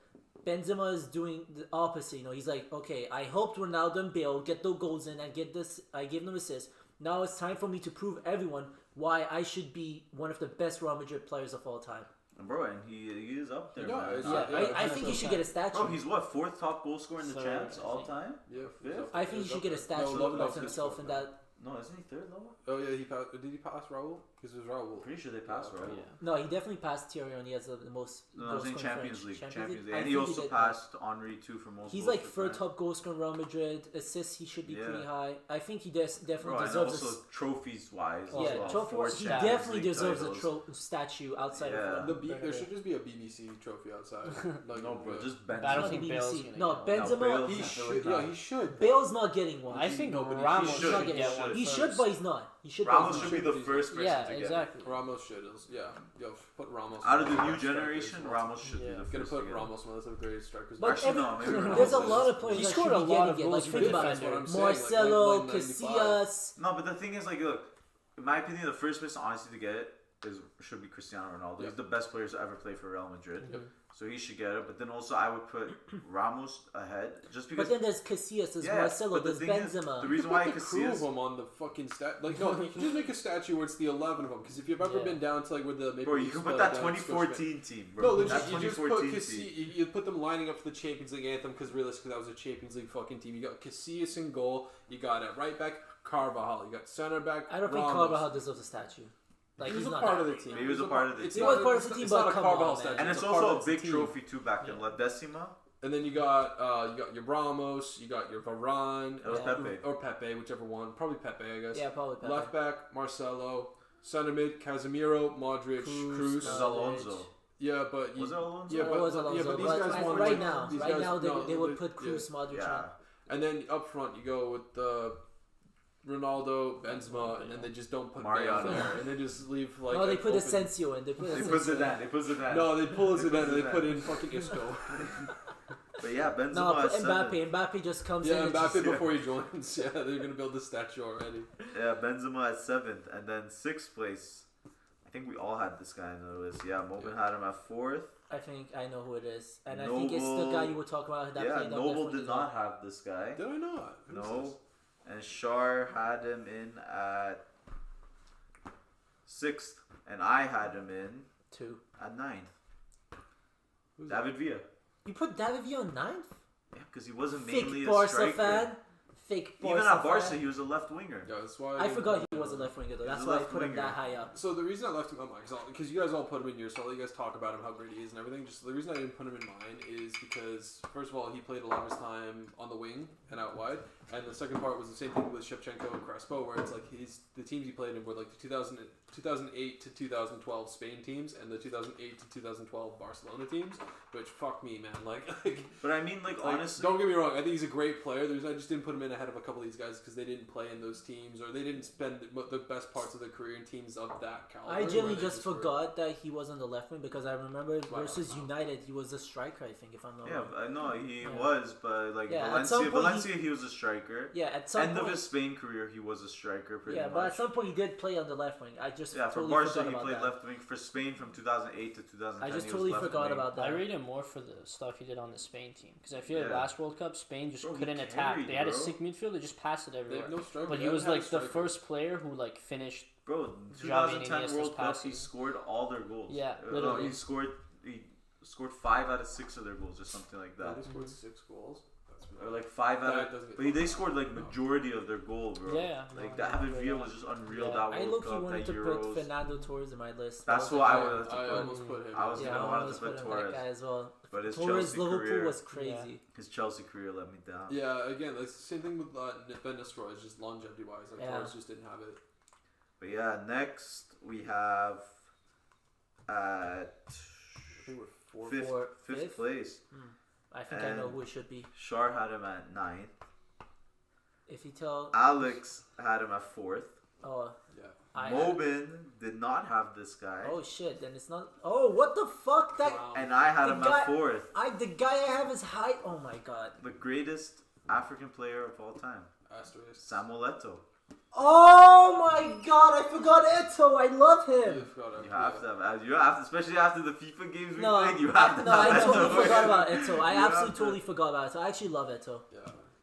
Benzema is doing the opposite. He's like, okay, I helped Ronaldo and Bale get those goals in and get this. I gave them assists. Now it's time for me to prove everyone why I should be one of the best Real Madrid players of all time. And bro, and he is up there, Yeah, man. it's- Yeah, yeah, I think he should get a statue. Bro, he's what, 4th top goal scorer in the Third, champs I all think. time? Yeah, Yeah. I think he should get a statue of himself in that. No, isn't he 3rd though? Oh yeah, he passed. Did he pass Raul? Because it was Raul. Pretty sure they passed, Yeah, right? Yeah. No, he definitely passed Thierry Henry as the most. No, I was in goal scorer in Champions French. League. I And think he also did. passed Henri too for most He's goals like for third France. top goal scorer in Real Madrid. Assists, he should be Yeah. pretty high. I think he definitely Bro, and deserves also trophies wise as yeah, well. trophy. 4 He Champions definitely League deserves titles. a statue outside Yeah. of There Bernabeu. should just be a BBC trophy outside. Like, No, bro, just I don't Benzema. think the Bale's BBC. gonna No, get one. Benzema. Bale's he not should. really Yeah, not. he should. Bale's not getting one. I think No, but he Ramos should. should He get should. one. He first. should, but he's not. He should. Ramos but should he's be not. the first person Yeah, to get exactly. Ramos should. Yeah, yo, put Ramos. Out of the new strikers. generation, Ramos should Yeah. be the Gonna first put to get Ramos one of the greatest strikers. But Actually, no, maybe Ronaldo there's a is. lot of players He that scored should a be lot getting of it. Like goals think for about defender. it. That's what I'm saying, like, Marcelo, 95. Casillas. No, but the thing is, like, look, in my opinion, the first person honestly to get it should be Cristiano Ronaldo. Yeah. He's the best player to ever play for Real Madrid. Yep. So he should get it. But then also, I would put Ramos ahead just because. But then there's Casillas, there's Yeah, Marcelo, but the there's thing is, Benzema. the reason why Put the crew of Casillas. them on the fucking stat. Like, no, you can just make a statue where it's the 11 of them. Because if you've ever Yeah. been down to like where the Bro, you can put that 2014 team, bro. No, that legit, you just put 2014 team. you put them lining up for the Champions League anthem because realistically that was a Champions League fucking team. You got Casillas in goal. You got at right back Carvajal. You got center back. I don't think Ramos. Carvajal deserves a statue. Like He was he's a not part that of the great. team. He was a part of the It's team. He was not- part of it's the team, it's not but a come Carvajal on, man. statue. And it's a part also of a the big team. trophy too back then. Yeah. La Decima. And then you got your Ramos, you got your Varane, It was Yeah. Pepe. or Pepe, whichever one. Probably Pepe, I guess. Yeah, probably Pepe. Left back Marcelo, center mid Casemiro, Modric, Cruz, Cruz. This is Alonso. Yeah, but Was it Alonso? Yeah, It but was yeah, Alonso, but these but guys won. right like, now, these right guys- now no, they would put Cruz, Modric Yeah. on. And then up front you go with Ronaldo, Benzema, and then they just don't put Mariano. Bale there, and they just leave like. No, they an put open- Asensio in. They put They Asensio put in. Zidane. They put Zidane. No, they pull They it put in and they Zidane. put in fucking Isco. But yeah, Benzema No, put is Mbappe. seven. Mbappe just comes Yeah, in. and Mbappe just- before he joins. Yeah, they're gonna build the statue already. Yeah, Benzema at 7th, and then 6th place. I think we all had this guy on the list. Yeah, Mobin had him at 4th. I think I know who it is, and I think it's the Noble- guy you were talking about. That Yeah, played up Noble left wing did as well. not have this guy. Did I not? Who's No. this? And Shar had him in at 6th, and I had him in 2. at 9th. Who's David Villa. You put David Villa on 9th? Yeah, because he wasn't Fake mainly a Barca striker. fan. Fake Barca Even at Barca, fan. he was a left winger. Yeah, that's why I forgot he was a left winger though. He was That's a why I left put him winger. that high up. So the reason I left him on mine, because you guys all put him in yours, so I'll let you guys talk about him, how great he is and everything. Just the reason I didn't put him in mine is because, first of all, he played a lot of his time on the wing and out wide. And the second part was the same thing with Shevchenko and Crespo, where it's like the teams he played in were like the 2008 to 2012 Spain teams and the 2008 to 2012 Barcelona teams, which fuck me, man. Like But I mean, like honestly, don't get me wrong. I think he's a great player. I just didn't put him in ahead of a couple of these guys because they didn't play in those teams or they didn't spend the best parts of their career in teams of that caliber. I where genuinely they just were- forgot that he was on the left wing because I remember Wow. versus United he was a striker. I think if I'm not yeah, wrong. I know he Yeah. was, but like Yeah, at some Valencia, point he was a striker. Yeah, at some End point. of his Spain career, he was a striker pretty Yeah, much. but at some point he did play on the left wing. I just Yeah, for totally Barca, forgot he about played that. left wing. For Spain, from 2008 to 2010, I just he totally was left forgot wing. about that. I rate him more for the stuff he did on the Spain team because I feel like Yeah. last World Cup Spain just Bro, he couldn't attack. carried, They had a bro. sick midfield. They just passed it They everywhere. have no striker. But They he was haven't had like a the striker. first player who like finished. Bro, Xavi 2010 Iniesta's World Cup, he passing. scored all their goals. Yeah, No, literally. he scored 5 out of 6 of their goals or something like Yeah, that. they scored 6 goals. That's Or like 5 out That of. doesn't get But they talked scored like about. majority of their goal, bro. Yeah, Like no, David I Villa agree. was just unreal Yeah. that I World look he Cup, wanted that to put Euros. Fernando Torres in my list. That's That was what the I guy- wanted to I put. almost put him. I was Yeah, gonna I want almost to put put him Torres, that guy as well. but his Torres Chelsea Liverpool career, was crazy. his Chelsea career let me down. Yeah, again, it's the same thing with Ben Nistelrooy. It's just longevity wise. Like Yeah. Torres just didn't have it. But yeah, next we have at I think we're four. fifth, Four- fifth fifth? place. I think I know And- who it should be. Shar had him at 9th. If you tell, Alex had him at 4th. oh, Yeah. I. Mobin did not have this guy. Oh shit! Then it's not. Oh, what the fuck? That Wow. And I had The him guy- at 4th. the guy I have is high. Oh my god. The greatest African player of all time. Asterisk. Samuel Eto'o. Oh my god! I forgot Eto. I love him. You've got to- You have to have, you have to, especially after the FIFA games we No, played, you have to no, have I Eto'o. totally forgot about Eto. I You have absolutely to. totally forgot about Eto. I actually love Eto. Yeah.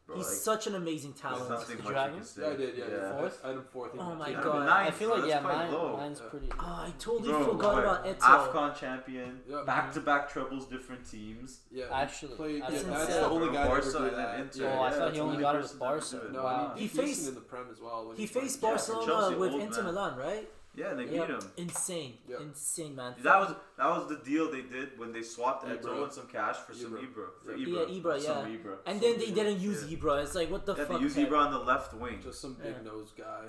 Bro, He's like, such an amazing there's talent. nothing Did much you you have can him? say. Yeah, I did. Yeah. Fourth? I had him 4th. Oh my Yeah, god. ninth, I feel so like that's yeah, quite low. mine's Yeah. pretty. Oh, I totally Bro, forgot but about Eto. AFCON champion, Yeah. back-to-back trebles, different teams. Yeah. Actually, Played, that's yeah, that's insane. the only guy to ever Barca do and that. Inter. Oh, I thought that's he the only only got it person with that can Barca. do it. No, Wow. and He he's decent faced- in the Prem as well. when He played. faced Yeah, for Barcelona Chelsea, with old Inter man. Milan, right? Yeah, they Yep. beat him. Insane. Yep. Insane, man. That was the deal they did when they swapped Ibra. Eto'o and some cash for some Ibra. Ibra. For Yeah. Ibra. Yeah, Ibra, Some yeah. Ibra. And then they didn't use Yeah. Ibra. It's like, what the Yeah, fuck? they used Pep? Ibra on the left wing. Just some big Yeah. nose guy.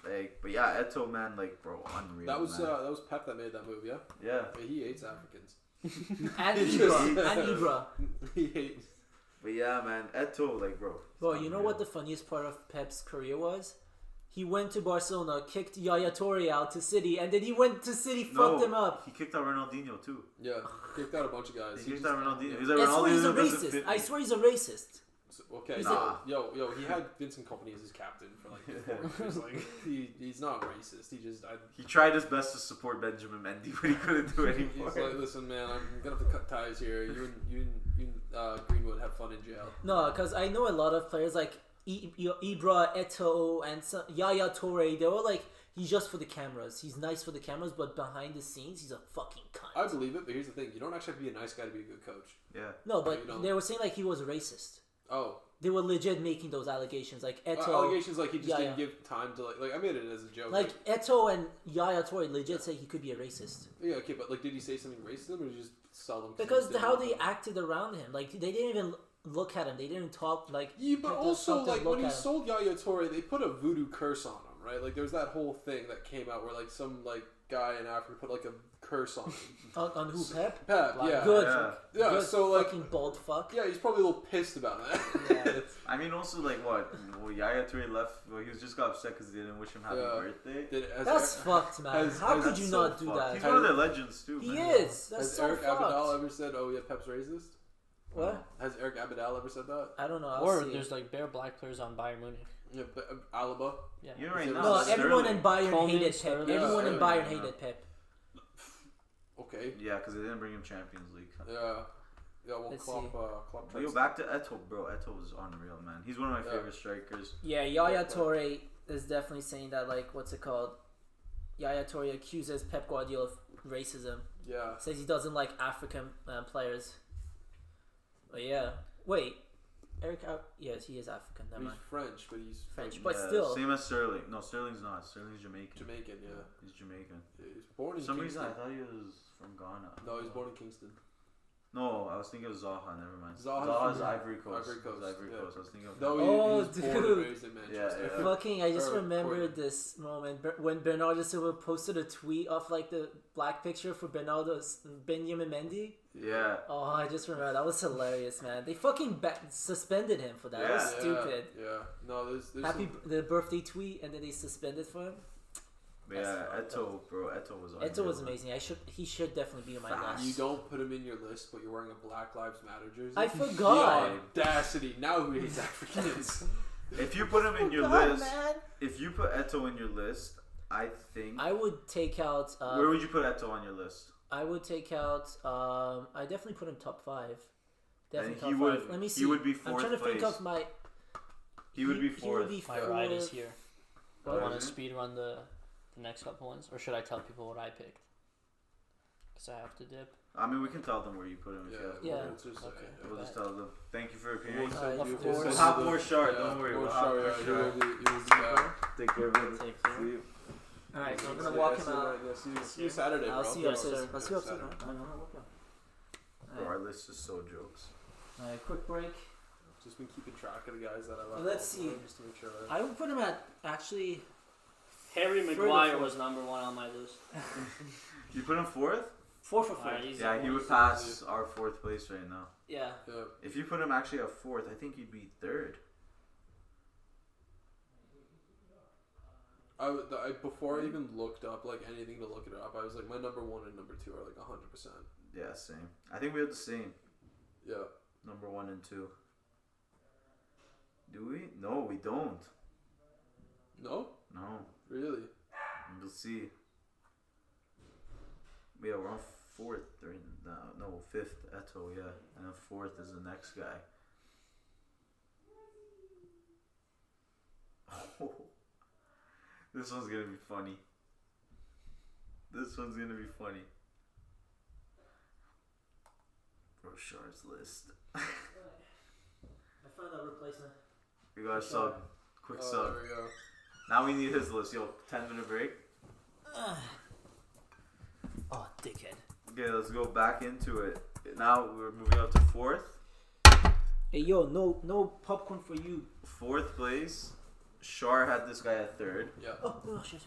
Like, but yeah, Eto'o, man, like, bro, unreal. That was man. Pep that made that move. Yeah. Yeah. Yeah, he hates Africans. And He Ibra. just- And Ibra. He hates. But yeah, man, Eto'o, like, bro. Bro, you know what the funniest part of Pep's career was? He went to Barcelona, kicked Yaya Toure out to City, and then he went to City, fucked him up. He kicked out Ronaldinho too. Yeah, kicked out a bunch of guys. He kicked just- out Ronaldinho. yeah. He's like, I swear he's a Ronaldinho doesn't racist. fit I me. swear he's a racist. So- okay, He's Nah. yo, he had Vincent Kompany as his captain for like 4 years. Like he's not racist. He just He tried his best to support Benjamin Mendy, but he couldn't do anymore. he's like, listen, man, I'm gonna have to cut ties here. You and Greenwood have fun in jail. No, because I know a lot of players like Ibra, Eto'o, and Yaya Toure. They were like, he's just for the cameras. He's nice for the cameras, but behind the scenes, he's a fucking cunt. I believe it, but here's the thing: you don't actually have to be a nice guy to be a good coach. Yeah. No, but you don't. they were saying like he was racist. Oh, They were legit making those allegations. Like Eto'o, allegations like he just Yeah, didn't yeah. give time to like I made it as a joke. like Eto'o and Yaya Toure legit say he could be a racist. yeah, okay, but like, did he say something racist to them, or did he just sell them? Because how they acted around him, like they didn't even look at him. They didn't talk like. Yeah, but Just also something like look when he at him. sold Yaya Toure, they put a voodoo curse on him, right? Like there's that whole thing that came out where like some like guy in Africa put like a curse on him. On who, Pep? Pep, Like, yeah, Good. Yeah. yeah. Good So like, fucking bald fuck. yeah, he's probably a little pissed about that. Yeah. I mean, also, like, what? Well, Yaya Toure left. Well, he was just got upset because they didn't wish him happy Yeah. birthday. That's fucked, man. How could That's you so not do fucked. that? He's one of their legends, too, He man. is. That's Has so Eric fucked. Abidal ever said, "Oh yeah, Pep's racist"? What? Has Eric Abidal ever said that? I don't know. I'll Or see. there's like bare black players on Bayern Munich. Yeah, but, Alaba. Yeah. You know right No, now, No, everyone Sterling. in Bayern Coleman, hated Pep. Sterling. Everyone in Yeah, Bayern Sterling, hated Pep. Okay. Yeah, because they didn't bring him Champions League. Yeah. Yeah. Well, Let's Klopp. see. Klopp But yo, tried back to Eto'o, bro. Eto'o was unreal, man. He's one of my Yeah. favorite strikers. Yeah, Yaya Toure is definitely saying that, like, what's it called? Yaya Toure accuses Pep Guardiola of racism. Yeah. Says he doesn't like African players. But yeah, wait, Eric. Yes, he is African. Never He's mind. French, but he's French, from but still. Same as Sterling. No, Sterling's not. Sterling's Jamaican. Jamaican. Yeah. He's Jamaican. He's born in For some reason, Kingston. I thought he was from Ghana. No, he was born in Kingston. No, I was thinking of Zaha. Never mind. Zaha's Zaha's Ivory Coast. Ivory Coast, Ivory yeah. Coast. I was thinking of. No, Oh, he was born and dude. raised in Manchester. Yeah. Fucking, I just Or remembered Portland. this moment when Bernardo Silva posted a tweet of like the black picture for Benjamin Mendy. Yeah. Oh, I just remember that was hilarious, man. They fucking suspended him for that. That was Yeah. stupid. Yeah. No, there's Happy the birthday tweet, and then they suspended for him. But yeah, Eto, bro. Eto was. Eto was unreal. amazing. He should definitely be on my Fast. list. You don't put him in your list, but you're wearing a Black Lives Matter jersey. I forgot. The audacity. Now who hates Africans? If you put him in your Forgot, list, man. if you put Eto in your list, I think. I would take out. Where would you put Eto on your list? I would take out. I definitely put him top 5. Definitely And top he 5. would- Let me he see. would be I'm fourth trying to think place. of my. He would be He fourth. would be My ride is fourth. here. Oh, Want to is it? speed run the next couple ones, or should I tell people what I picked? Because I have to dip. I mean, we can tell them where you put him. If you have Yeah. We'll just, Okay. We'll just tell them. Thank you for appearing. We'll Alright, send of you- course. we'll We'll send have you more the- shard. yeah, Don't worry. more We'll shard, have yeah, more you will shard. be back. Take care, brother. Take care. See you. Alright, so I'm Yeah, gonna walk see him you out. later. Yeah, see you Saturday, bro. I'll see you upstairs. I'll see you upstairs. Saturday. I'm gonna walk out. Bro, our list is so jokes. Alright, quick break. Just been keeping track of the guys that I left. Let's off, see. just to make sure. I would put him at actually. Harry Further Maguire forward. was number 1 on my list. You put him fourth? 4 for 4. Alright, easy. Yeah, he would pass our fourth place right now. Yeah. Yeah. If you put him actually at fourth, I think he'd be third. Before I even looked up like anything to look it up, I was like, my number 1 and number 2 are like 100%. Yeah, same. I think we have the same. Yeah. Number 1 and 2. Do we? No, we don't. No? No. Really? We'll see. Yeah, we're on fourth right now. No, fifth, Eto, yeah. And then fourth is the next guy. Oh, this one's gonna be funny. This one's gonna be funny. Brochard's list. I found a replacement. We got a sub. Quick Oh, sub. there we go. Now we need his list. Yo, 10-minute break. Oh, dickhead. Okay, let's go back into it. Now we're moving up to fourth. Hey, yo, no popcorn for you. Fourth place. Shar had this guy at third. Yeah. Oh shit.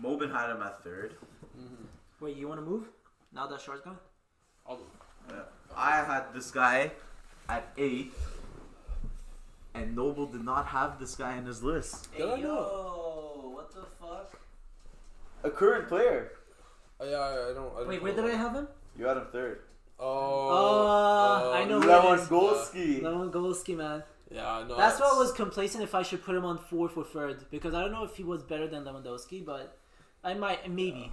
Mobin had him at third. Mm-hmm. Wait, you want to move? Now that Shar's gone? I'll I had this guy at eighth. And Noble did not have this guy in his list. Did I yo, what the fuck? A current player. Yeah, I don't. Wait, where did I have him? You had him third. Oh. I know who it is. Lewandowski. Lewandowski, man. Yeah, no. That's why I was complacent if I should put him on 4th or 3rd. Because I don't know if he was better than Lewandowski, but I might, maybe.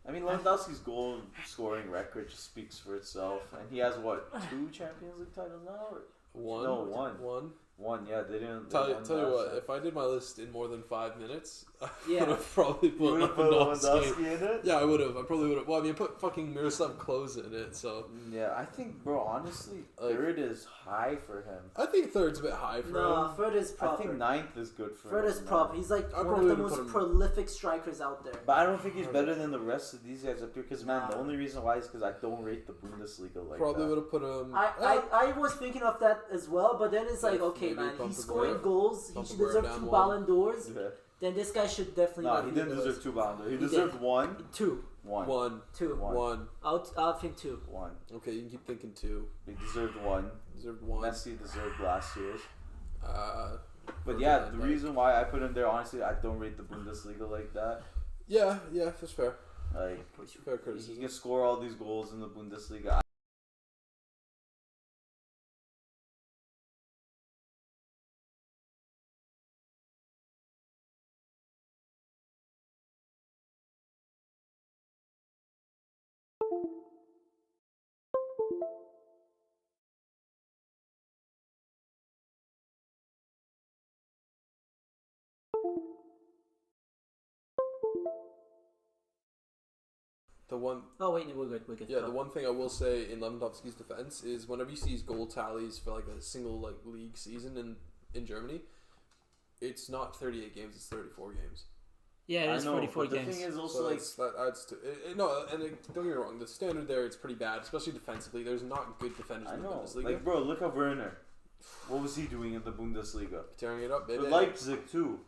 I mean, Lewandowski's goal scoring record just speaks for itself. And he has what, 2 Champions League titles now? Or? One. No, one. One. One, yeah, they didn't. Tell they you won what, last time. if I did my list in more than 5 minutes, I Yeah. would have probably You put would have put Lewandowski. Lewandowski in it? Yeah, I would have. I probably would have. Well, I mean, I put fucking Miroslav Klose in it, so Yeah, I think, bro, honestly, Like- third is high for him. I think third's a bit high for No, him. 3rd is I proper. think ninth is good for 3rd him. is now. proper. He's like I one of probably the would've most put him- prolific strikers out there. But I don't think he's better than the rest of these guys up here. Because, man, the Nah. only reason why is because I don't rate the Bundesliga like Probably that. would have put him. I was thinking of that as well, but then it's like, Like, okay, maybe man, bump he's the scoring Guerrero- goals. He bump should the Guerrero deserve down 2 one. Ballon d'Ors. Yeah. Then this guy should definitely No, not he be didn't in the deserve list. 2 Ballon d'Or. He He deserved did. 1. 2. 1. One. 2. One. One. I'll think 2. 1. Okay, you can keep thinking 2. He deserved 1. Deserved 1. Messi deserved last year's. But Virgil yeah, van the Dijk. reason why I put him there, honestly, I don't rate the Bundesliga like that. Yeah, that's fair. Like, Fair he criticism. can score all these goals in the Bundesliga. The one, Oh wait, we're good. We're good. yeah, the one thing I will say in Lewandowski's defense is whenever you see his goal tallies for like a single like league season in Germany, it's not 38 games, it's 34 games. Yeah, it is 44 but games. the thing is also So like that adds to no, and don't get me wrong, the standard there it's pretty bad, especially defensively. There's not good defenders I in the know, Bundesliga. like bro, look at Werner. What was he doing in the Bundesliga? Tearing it up, baby. For Leipzig too.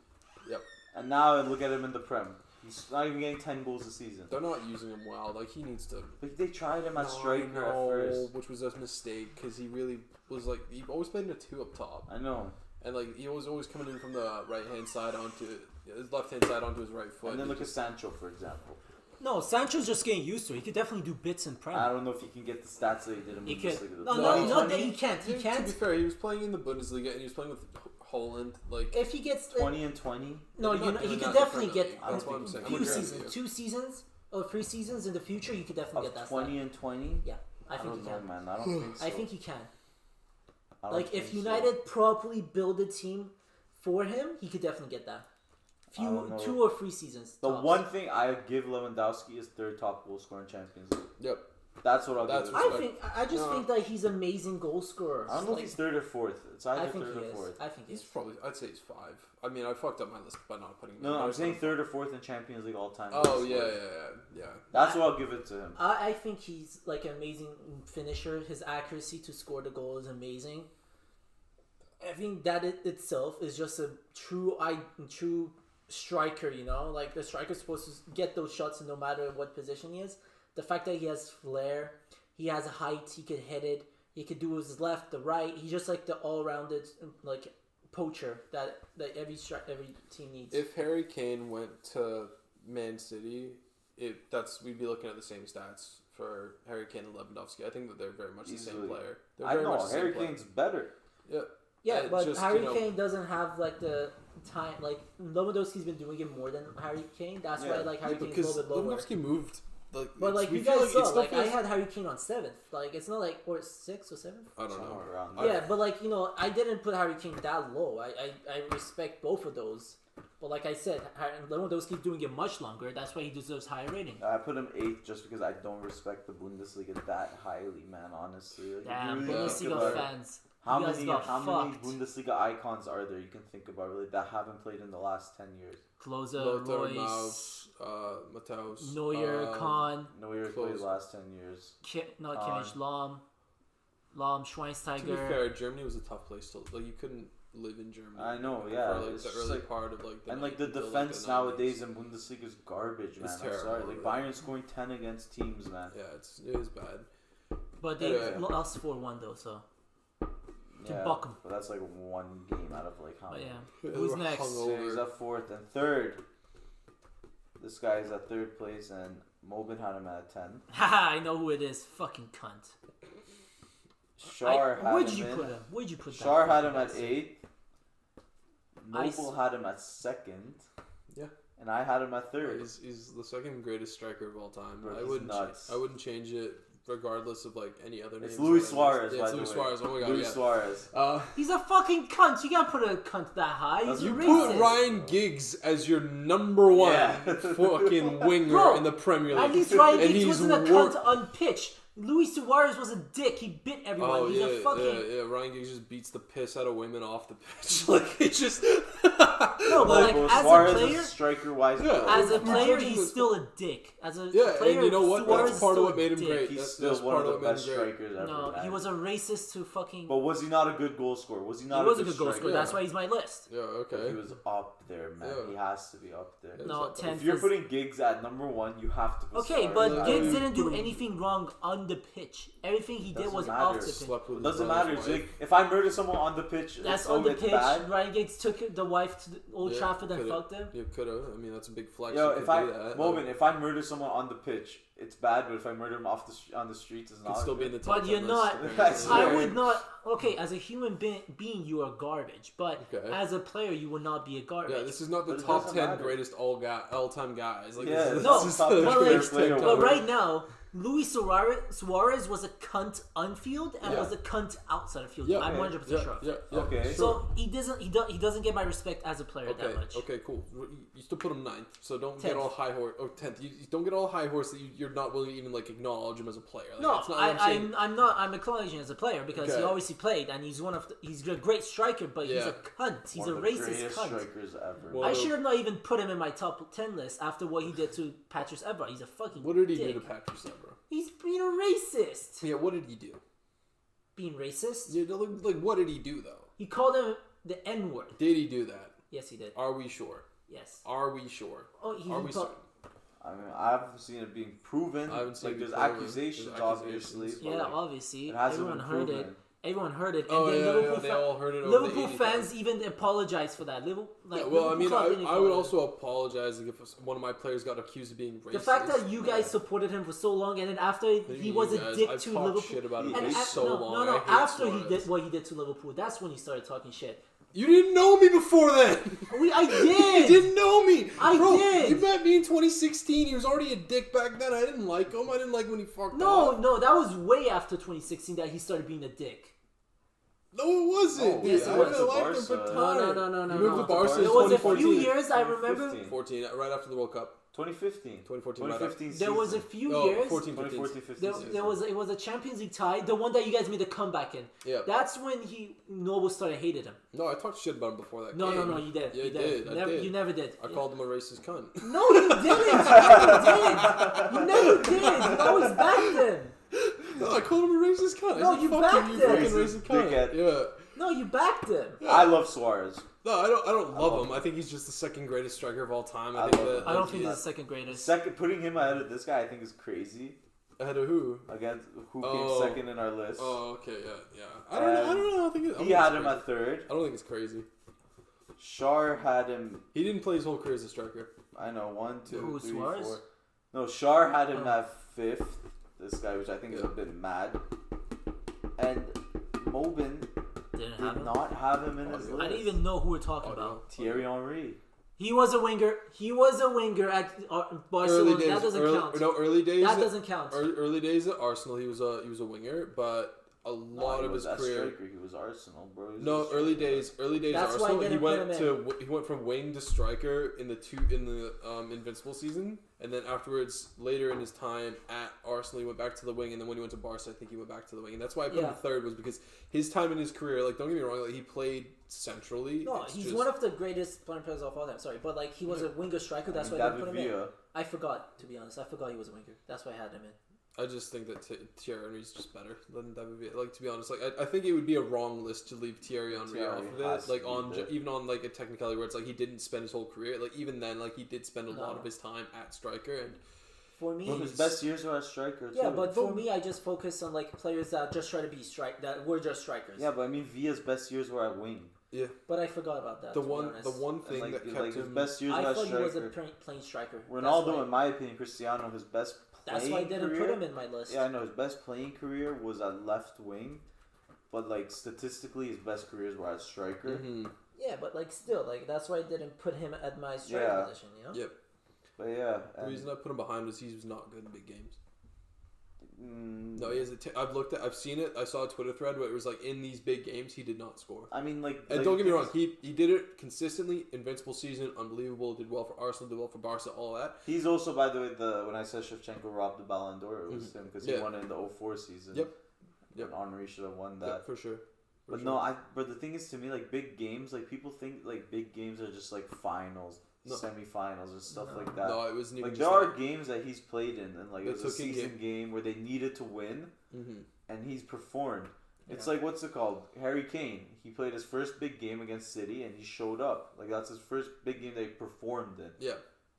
Yep. And now look at him in the Prem. He's not even getting 10 goals a season. They're not using him well. Like he needs to. Like they tried him at striker No, at first. which was a mistake because he really was like he always played in a 2 up top, I know. and like he was always coming in from the right hand side onto his left hand side onto his right foot. And then He look at just- Sancho, for example. No, Sancho's just getting used to it. He could definitely do bits in Prem. I don't know if he can get the stats that he did in He Bundesliga. could. though. No, No, not that he can't. He To be can't. fair, he was playing in the Bundesliga and he was playing with Holland. Like If he gets 20 and 20. no, Maybe you not know, he doing could that definitely differently. get That's what I'm saying. few I'm agreeing seasons, with you. 2 seasons or 3 seasons in the future. You could definitely get Of that. 20 and 20? Yeah, I I think he don't know, can. man. I don't think so. I think he can. I don't Like if think so. United properly build a team for him, he could definitely get that. I don't know. 2 or 3 seasons. The tops. one thing I give Lewandowski is third top goal scorer in Champions League. Yep. That's what I'll That's give what him. I think I just No. think that he's amazing goal scorer. I don't know Like, if he's third or fourth. It's either I think third he or is. fourth. I think he He's is. probably. I'd say he's 5. I mean, I fucked up my list by not putting him. No, in. I'm saying third or fourth in Champions League all time. Oh yeah. That's what I'll give it to him. I think he's like an amazing finisher. His accuracy to score the goal is amazing. I think that itself is just a true striker. You know, like the striker's supposed to get those shots no matter what position he is. The fact that he has flair, he has height, he could hit it, he could do his left, the right. He's just like the all-rounded like poacher that every team needs. If Harry Kane went to Man City, we'd be looking at the same stats for Harry Kane and Lewandowski. I think that they're very much the same Easily. player. They're I very much know. the same Harry player. Kane's better. Yeah. Yeah, but just, Harry you know- Kane doesn't have like the time. Like Lewandowski's been doing it more than Harry Kane. That's why Yeah. like Harry Kane's a Because little bit lower. Lewandowski moved. Like, But like we you feel guys it saw, like I feels- had Harry Kane on 7th. Like it's not like or 6th or 7th. I don't know. Somewhere around I- there. Yeah, but like you know, I didn't put Harry Kane that low. I respect both of those. But like I said, Lewandowski's doing it much longer. That's why he deserves higher rating. I put him 8th just because I don't respect the Bundesliga that highly, man. Honestly, like, if you Damn, really think Bundesliga about it, fans. How You guys many got how many fucked. Bundesliga icons are there you can think about really that haven't played in the last 10 years? Klose, Lothar, Royce, Maus, Matheus, Neuer, Kahn, Neuer played Close. the last 10 years. not Kahn. Kimmich, Lahm, To be Schweinsteiger. fair, Germany was a tough place to like. You couldn't live in Germany. I know, yeah, For like it's the just early like- part of like the And like the until, defense the 90s. nowadays in Bundesliga is garbage, man. It's I'm sorry. terrible, Like really. Bayern scoring 10 against teams, man. Yeah, it is bad. But they Yeah. lost 4-1 though, so. Yeah, Bochum. but that's like one game out of like how But many? yeah. They Who's were next? So he's hungover. at 4th and 3rd. This guy is at 3rd place and Mobin had him at 10. Haha, I know who it is. Fucking cunt. Shar had Where'd him you in. put him? Where'd you put that? Shar had fucking him at bastard? 8th. I Noble had him at 2nd. Yeah. And I had him at 3rd. He's the second greatest striker of all time. Bro, I he's wouldn't. nuts. I wouldn't change it regardless of like any other names. It's Luis or Suarez, yeah, by it's the Luis way. Suarez. Oh my god, Luis yeah. Suarez. He's a fucking cunt. You can't put a cunt that high. He's You a You racist. put Ryan Giggs as your number one Yeah. fucking winger Bro, in the Premier League. At least Ryan And Giggs he's wasn't a wor- cunt on pitch. Luis Suarez was a dick. He bit everyone. Oh He's yeah, a fucking. yeah. Ryan Giggs just beats the piss out of women off the pitch. Like it just. No, but like Well, as Suarez a is player, striker wise. Yeah. as a You're player, judging he's this- still a dick. As a Yeah, player, and you know what? Suarez That's is part of still what a made him dick. great. He's That's still one part of of the what made best him great. strikers ever. No, man. he was a racist to fucking. But was he not a good goal scorer? Was he not He was a good good goal striker? scorer. Yeah. That's why he's my list. Yeah. Okay. He was up there, man. Yeah. He has to be up there. Yeah. No, If 10th If you're is- putting Giggs at number 1, you have to put Okay, Suarez but at- Giggs didn't do anything wrong on the pitch. Everything he did Doesn't was matter. off the pitch. Slept with It his doesn't brother's matter. It's wife. like, if I murder someone on the pitch, That's oh, on the it's pitch. bad. Ryan Giggs took the wife to the Old Yeah, Trafford and could've. fucked him. You could have. I mean, that's a big flex. Yo, you could if I do that. moment, if I murder someone on the pitch, it's bad. But if I murder him off on the streets, it's could not. still be in the top But you're 10 not. list. That's I Yeah. would not. Okay, as a human being, you are garbage. But Okay. as a player, you would not be a garbage. Yeah, this is not the But it top doesn't 10 matter. greatest all-time guys. Like, Yeah, this is, No, this is but the like- greatest player take But ever. right now, Luis Suarez was a cunt on field and was a cunt outside of field. Yeah, I'm 100% sure of it. Okay. So he doesn't get my respect as a player that much. Okay, cool. You still put him 9th, so don't 10th. get all high horse or 10th. You don't get all high horse that you're not willing to even like acknowledge him as a player. Like, No, that's not what I'm saying. I'm not. I'm acknowledging him as a player because he Okay. obviously played and he's he's a great striker, but he's a cunt. He's One a of the racist greatest cunt. strikers ever. Well, I should have not even put him in my top 10 list after what he did to Patrice Evra. He's a fucking What did he dick. do to Patrice Evra? He's being a racist. Yeah, what did he do? Being racist? Yeah, like what did he do though? He called him the N-word. Did he do that? Yes, he did. Are we sure? Yes. Are we sure? Oh, he Are we called- certain? I mean, I haven't seen it being proven. I haven't seen like it there's being proven. accusations, There's obviously. accusations. But Yeah, like, obviously. it hasn't Everyone been heard proven. it. Everyone heard it. And Oh then yeah, Liverpool they all heard it. Over Liverpool the 80,000. fans even apologized for that. Liverpool, Yeah, well, I Liverpool mean, Club didn't I would apologize. also apologize like, if one of my players got accused of being racist. The fact that you guys supported him for so long, and then after he was a dick I've to talked Liverpool, shit about him and for so long. no, I hate after he Suarez. did what he did to Liverpool, that's when you started talking shit. You didn't know me before then. I You did. didn't know me. I Bro, did. You met me in 2016. He was already a dick back then. I didn't like him. I didn't like when he fucked No, off. no, that was way after 2016 that he started being a dick. No, it wasn't. Oh, dude. yes, it I was. haven't liked him for Barca. time. No. He moved to Barca in There was a 2014. few years I remember. 2015. 14, right after the World Cup. 2015. 2014. 2015 There was a season. few Oh, years. 14, 15. 2014, 15 There was it was a Champions League tie, the one that you guys made the comeback in. Yeah. That's when Noble started hated him. No, I talked shit about him before that No, game. you did. Yeah, you I did. I did. You never did. I called him a racist cunt. No, you didn't. You never did. You always backed him. No, I called him a racist cunt. No, I said, you fuck backed you, him. fucking Racist racist cunt. dickhead. Yeah. No, you backed him. I love Suarez. No, I don't love him. I think he's just the second greatest striker of all time. I think love that him. I don't like, think he's the second greatest. Second, putting him ahead of this guy, I think is crazy. ahead of who? Against who Oh. came second in our list. Oh, okay, yeah. I don't know. I don't know. I think He had him at third. I don't think it's crazy. Shar had him. He didn't play his whole career as a striker. I know 1, 2, Who, 3, Suarez? 4. No, Shar had him Oh. at fifth. This guy, which I think is a bit mad. And Mobin Didn't have did him. not have him in his list. I didn't even know who we're talking Oh, no. about. Thierry Henry. He was a winger. He was a winger at Barcelona. Early days. That doesn't count. No, early days. That doesn't count. Early days at Arsenal, he was a winger, but a lot he of was his that career. striker. He was Arsenal, bro. He was No, a early striker. days. That's why I Arsenal. He didn't went put him he went from wing to striker in the Invincible season, and then afterwards, later in his time at Arsenal, he went back to the wing, and then when he went to Barca, I think he went back to the wing, and that's why I put him third was because his time in his career, like don't get me wrong, like he played centrally. No, It's he's just- one of the greatest players of all time. Sorry, but like he was a winger striker. That's why I didn't put him in. Villa. I forgot, to be honest. I forgot he was a winger. That's why I had him in. I just think that Thierry Henry's just better than David Villa. Like to be honest, like I think it would be a wrong list to leave Thierry Henry Thierry off of has it. to Like be on there. even on like a technicality where it's like he didn't spend his whole career. Like even then, like he did spend a lot No. of his time at striker, and For me, Well, his best years were as striker too. yeah, but for me, I just focus on like players that just try to be that were just strikers. Yeah, but I mean Villa's best years were at wing. But I forgot about that. the to be one honest. thing And that kept his him. best years I were as thought he was a striker. plain striker. Ronaldo, in my opinion, Cristiano, his best playing That's why I didn't career, put him in my list. Yeah, I know his best playing career was at left wing, but like statistically, his best careers were as striker. Mhm. Yeah, but like still, like that's why I didn't put him at my striker Yeah. position. You know. Yep. But yeah, The reason I put him behind was he was not good in big games. mm, No, he has I've seen it. I saw a Twitter thread where it was like in these big games he did not score. I mean, like, And don't get me wrong, he did it consistently. Invincible season, unbelievable. Did well for Arsenal, did well for Barca, all that. He's also, by the way, when I said Shevchenko robbed the Ballon d'Or, it was him because he Yeah. won it in the 04 season. Yep. When Henry should have won Yeah, that. for sure. For But sure. no, but the thing is, to me, like big games, like people think like big games are just like finals, No. semifinals, and stuff No. like that. No, it wasn't even. Like just there are games that he's played in, and like That it was a took in season game where they needed to win, Mm-hmm. and he's performed. It's Yeah. like what's it called? Harry Kane. He played his first big game against City, and he showed up. Like that's his first big game that he performed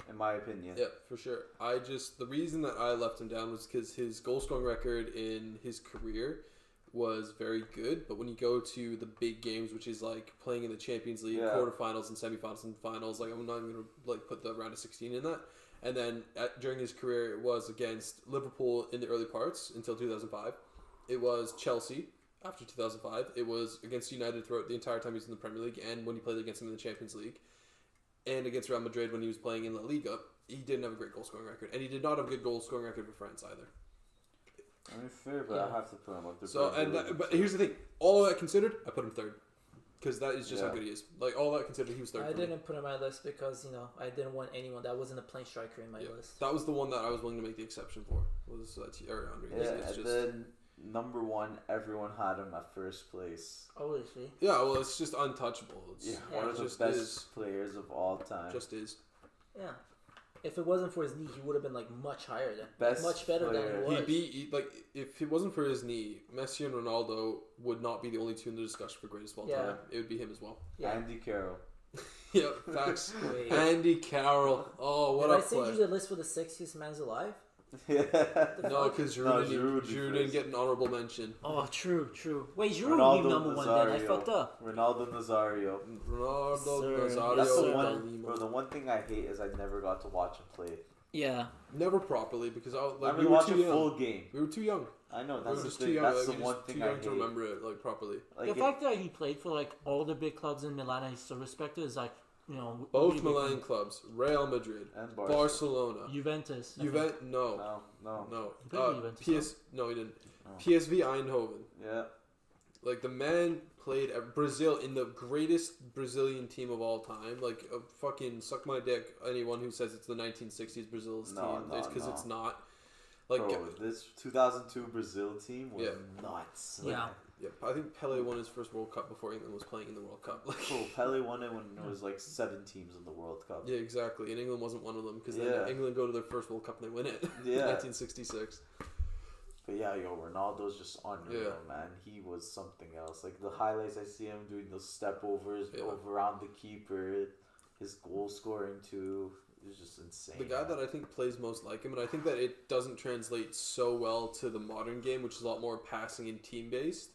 in my opinion. Yeah, for sure. The reason that I left him down was because his goal scoring record in his career was very good, but when you go to the big games, which is like playing in the Champions League, quarterfinals and semifinals and finals, like I'm not even gonna like put the round of 16 in that. And then during his career, it was against Liverpool in the early parts until 2005. It was Chelsea after 2005. It was against United throughout the entire time he was in the Premier League, and when he played against them in the Champions League, and against Real Madrid when he was playing in La Liga. He didn't have a great goal scoring record, and he did not have a good goal scoring record for France either. I mean, fair, but Yeah. I have to put him up there. So but here's the thing: all of that considered, I put him third because that is just how Yeah. good he is. Like all that considered, he was third. I for me. didn't put him on my list because I didn't want anyone that wasn't a plain striker in my Yeah. list. That was the one that I was willing to make the exception for. Was Thierry Henry? Yeah, It's and just, then number 1, everyone had him at first place. Obviously. yeah, well, it's just untouchable. It's, Yeah, Yeah, one it of the just best is. players of all time. Just is. Yeah. If it wasn't for his knee, he would have been much higher than Best much better player. than he was. If it wasn't for his knee, Messi and Ronaldo would not be the only two in the discussion for greatest of all Yeah. time. It would be him as well. Yeah. Andy Carroll. Yeah, facts. Wait. Andy Carroll. Oh, what Did a I send you play. the list for the sexiest man's alive? yeah. No, because No, Giroud Giroud didn't get an honorable mention. Oh, true. Wait, Giroud Ronaldo would be number one then. I Nazario. fucked up. Ronaldo Nazario. Ronaldo, Sir. Nazario, That's the Sir. one. Lima. Bro, the one thing I hate is I never got to watch him play. Yeah. Never properly because I we mean, were watch too a young. full game. We were too young. I know We that's were the just too thing. young. That's like, the we were one just thing too I young hate. to remember it properly. Like The fact that he played for all the big clubs in Milan and he's so respected is Both really big Milan thing. clubs, Real Madrid, and Barcelona, Juventus. I think. Juventus. No, No. He played for Juventus, PS. No, he didn't. Oh. PSV Eindhoven. Yeah. Like the man played at Brazil in the greatest Brazilian team of all time. Like fucking suck my dick. Anyone who says it's the 1960s Brazil's No, team, no, it's because no. it's not. Like Bro, this 2002 Brazil team was Yeah. nuts. Yeah. yeah, I think Pele won his first World Cup before England was playing in the World Cup. Like, Bro, Pele won it when there was like 7 teams in the World Cup. yeah, exactly. And England wasn't one of them because Yeah. then England go to their first World Cup and they win it. Yeah. 1966. But yeah, Ronaldo's just unreal, man. He was something else. Like the highlights I see him doing those step overs over around the keeper, his goal scoring too. It's just insane. The guy that I think plays most like him, and I think that it doesn't translate so well to the modern game, which is a lot more passing and team based.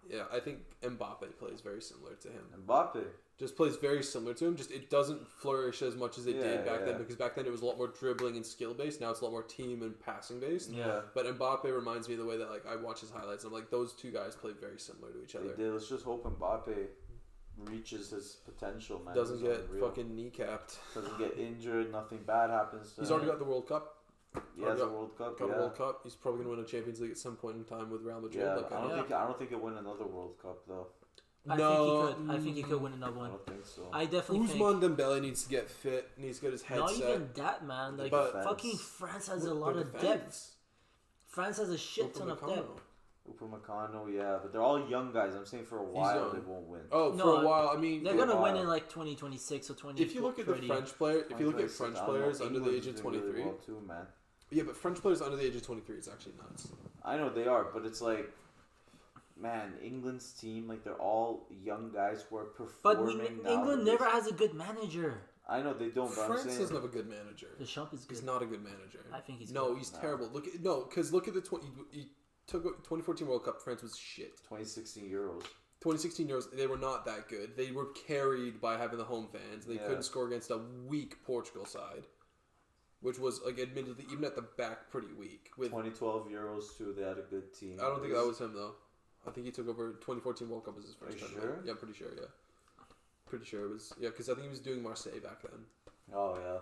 Yeah, I think Mbappe plays very similar to him. Mbappe. Just plays very similar to him. Just it doesn't flourish as much as it did back then Yeah. because back then it was a lot more dribbling and skill based. Now it's a lot more team and passing based. Yeah. But Mbappe reminds me of the way that I watch his highlights. And I'm like, those two guys play very similar to each They other. did. Let's just hope Mbappe reaches his potential, man. Doesn't He's get unreal. fucking kneecapped. Doesn't get injured. Nothing bad happens to He's him. already got the World Cup. He has already a got- World Cup. Got Yeah. a World Cup. He's probably gonna win a Champions League at some point in time with Real Madrid. Yeah. Like, I don't think he'll win another World Cup though. I think he could win another I one. don't think so. I definitely Usman Dembele needs to get fit. Needs to get his head not set. even that, man. Like But- fucking France has a Their lot of defense. depth. France has a shit ton of Upamecano. depth. Upamecano, yeah, but they're all young guys. I'm saying for a while young. they won't win. Oh, No, for a while. I mean, They're For a gonna win while. in like 2026 or 2030. if you look at the French player, if you look at French I don't know, players under the England's age of doing really 23, well too, man. yeah, but French players under the age of 23 is actually nuts. I know they are, but it's like, man, England's team, like they're all young guys who are But performing. England nowadays. never has a good manager. I know they don't, but France I'm saying doesn't have a good manager. Deschamps is He's good. not a good manager. I think he's no, good. he's No. terrible. Look at because look at the he took 2014 World Cup. France was shit. 2016 Euros. 2016 Euros, they were not that good. They were carried by having the home fans. They Yeah. couldn't score against a weak Portugal side, which was like admittedly even at the back pretty weak. With 2012 Euros too, they had a good team. I don't think that was him though. I think he took over 2014 World Cup as his first Are you tournament. sure? Yeah, I'm pretty sure. Yeah, pretty sure it was. Yeah, because I think he was doing Marseille back then. Oh yeah.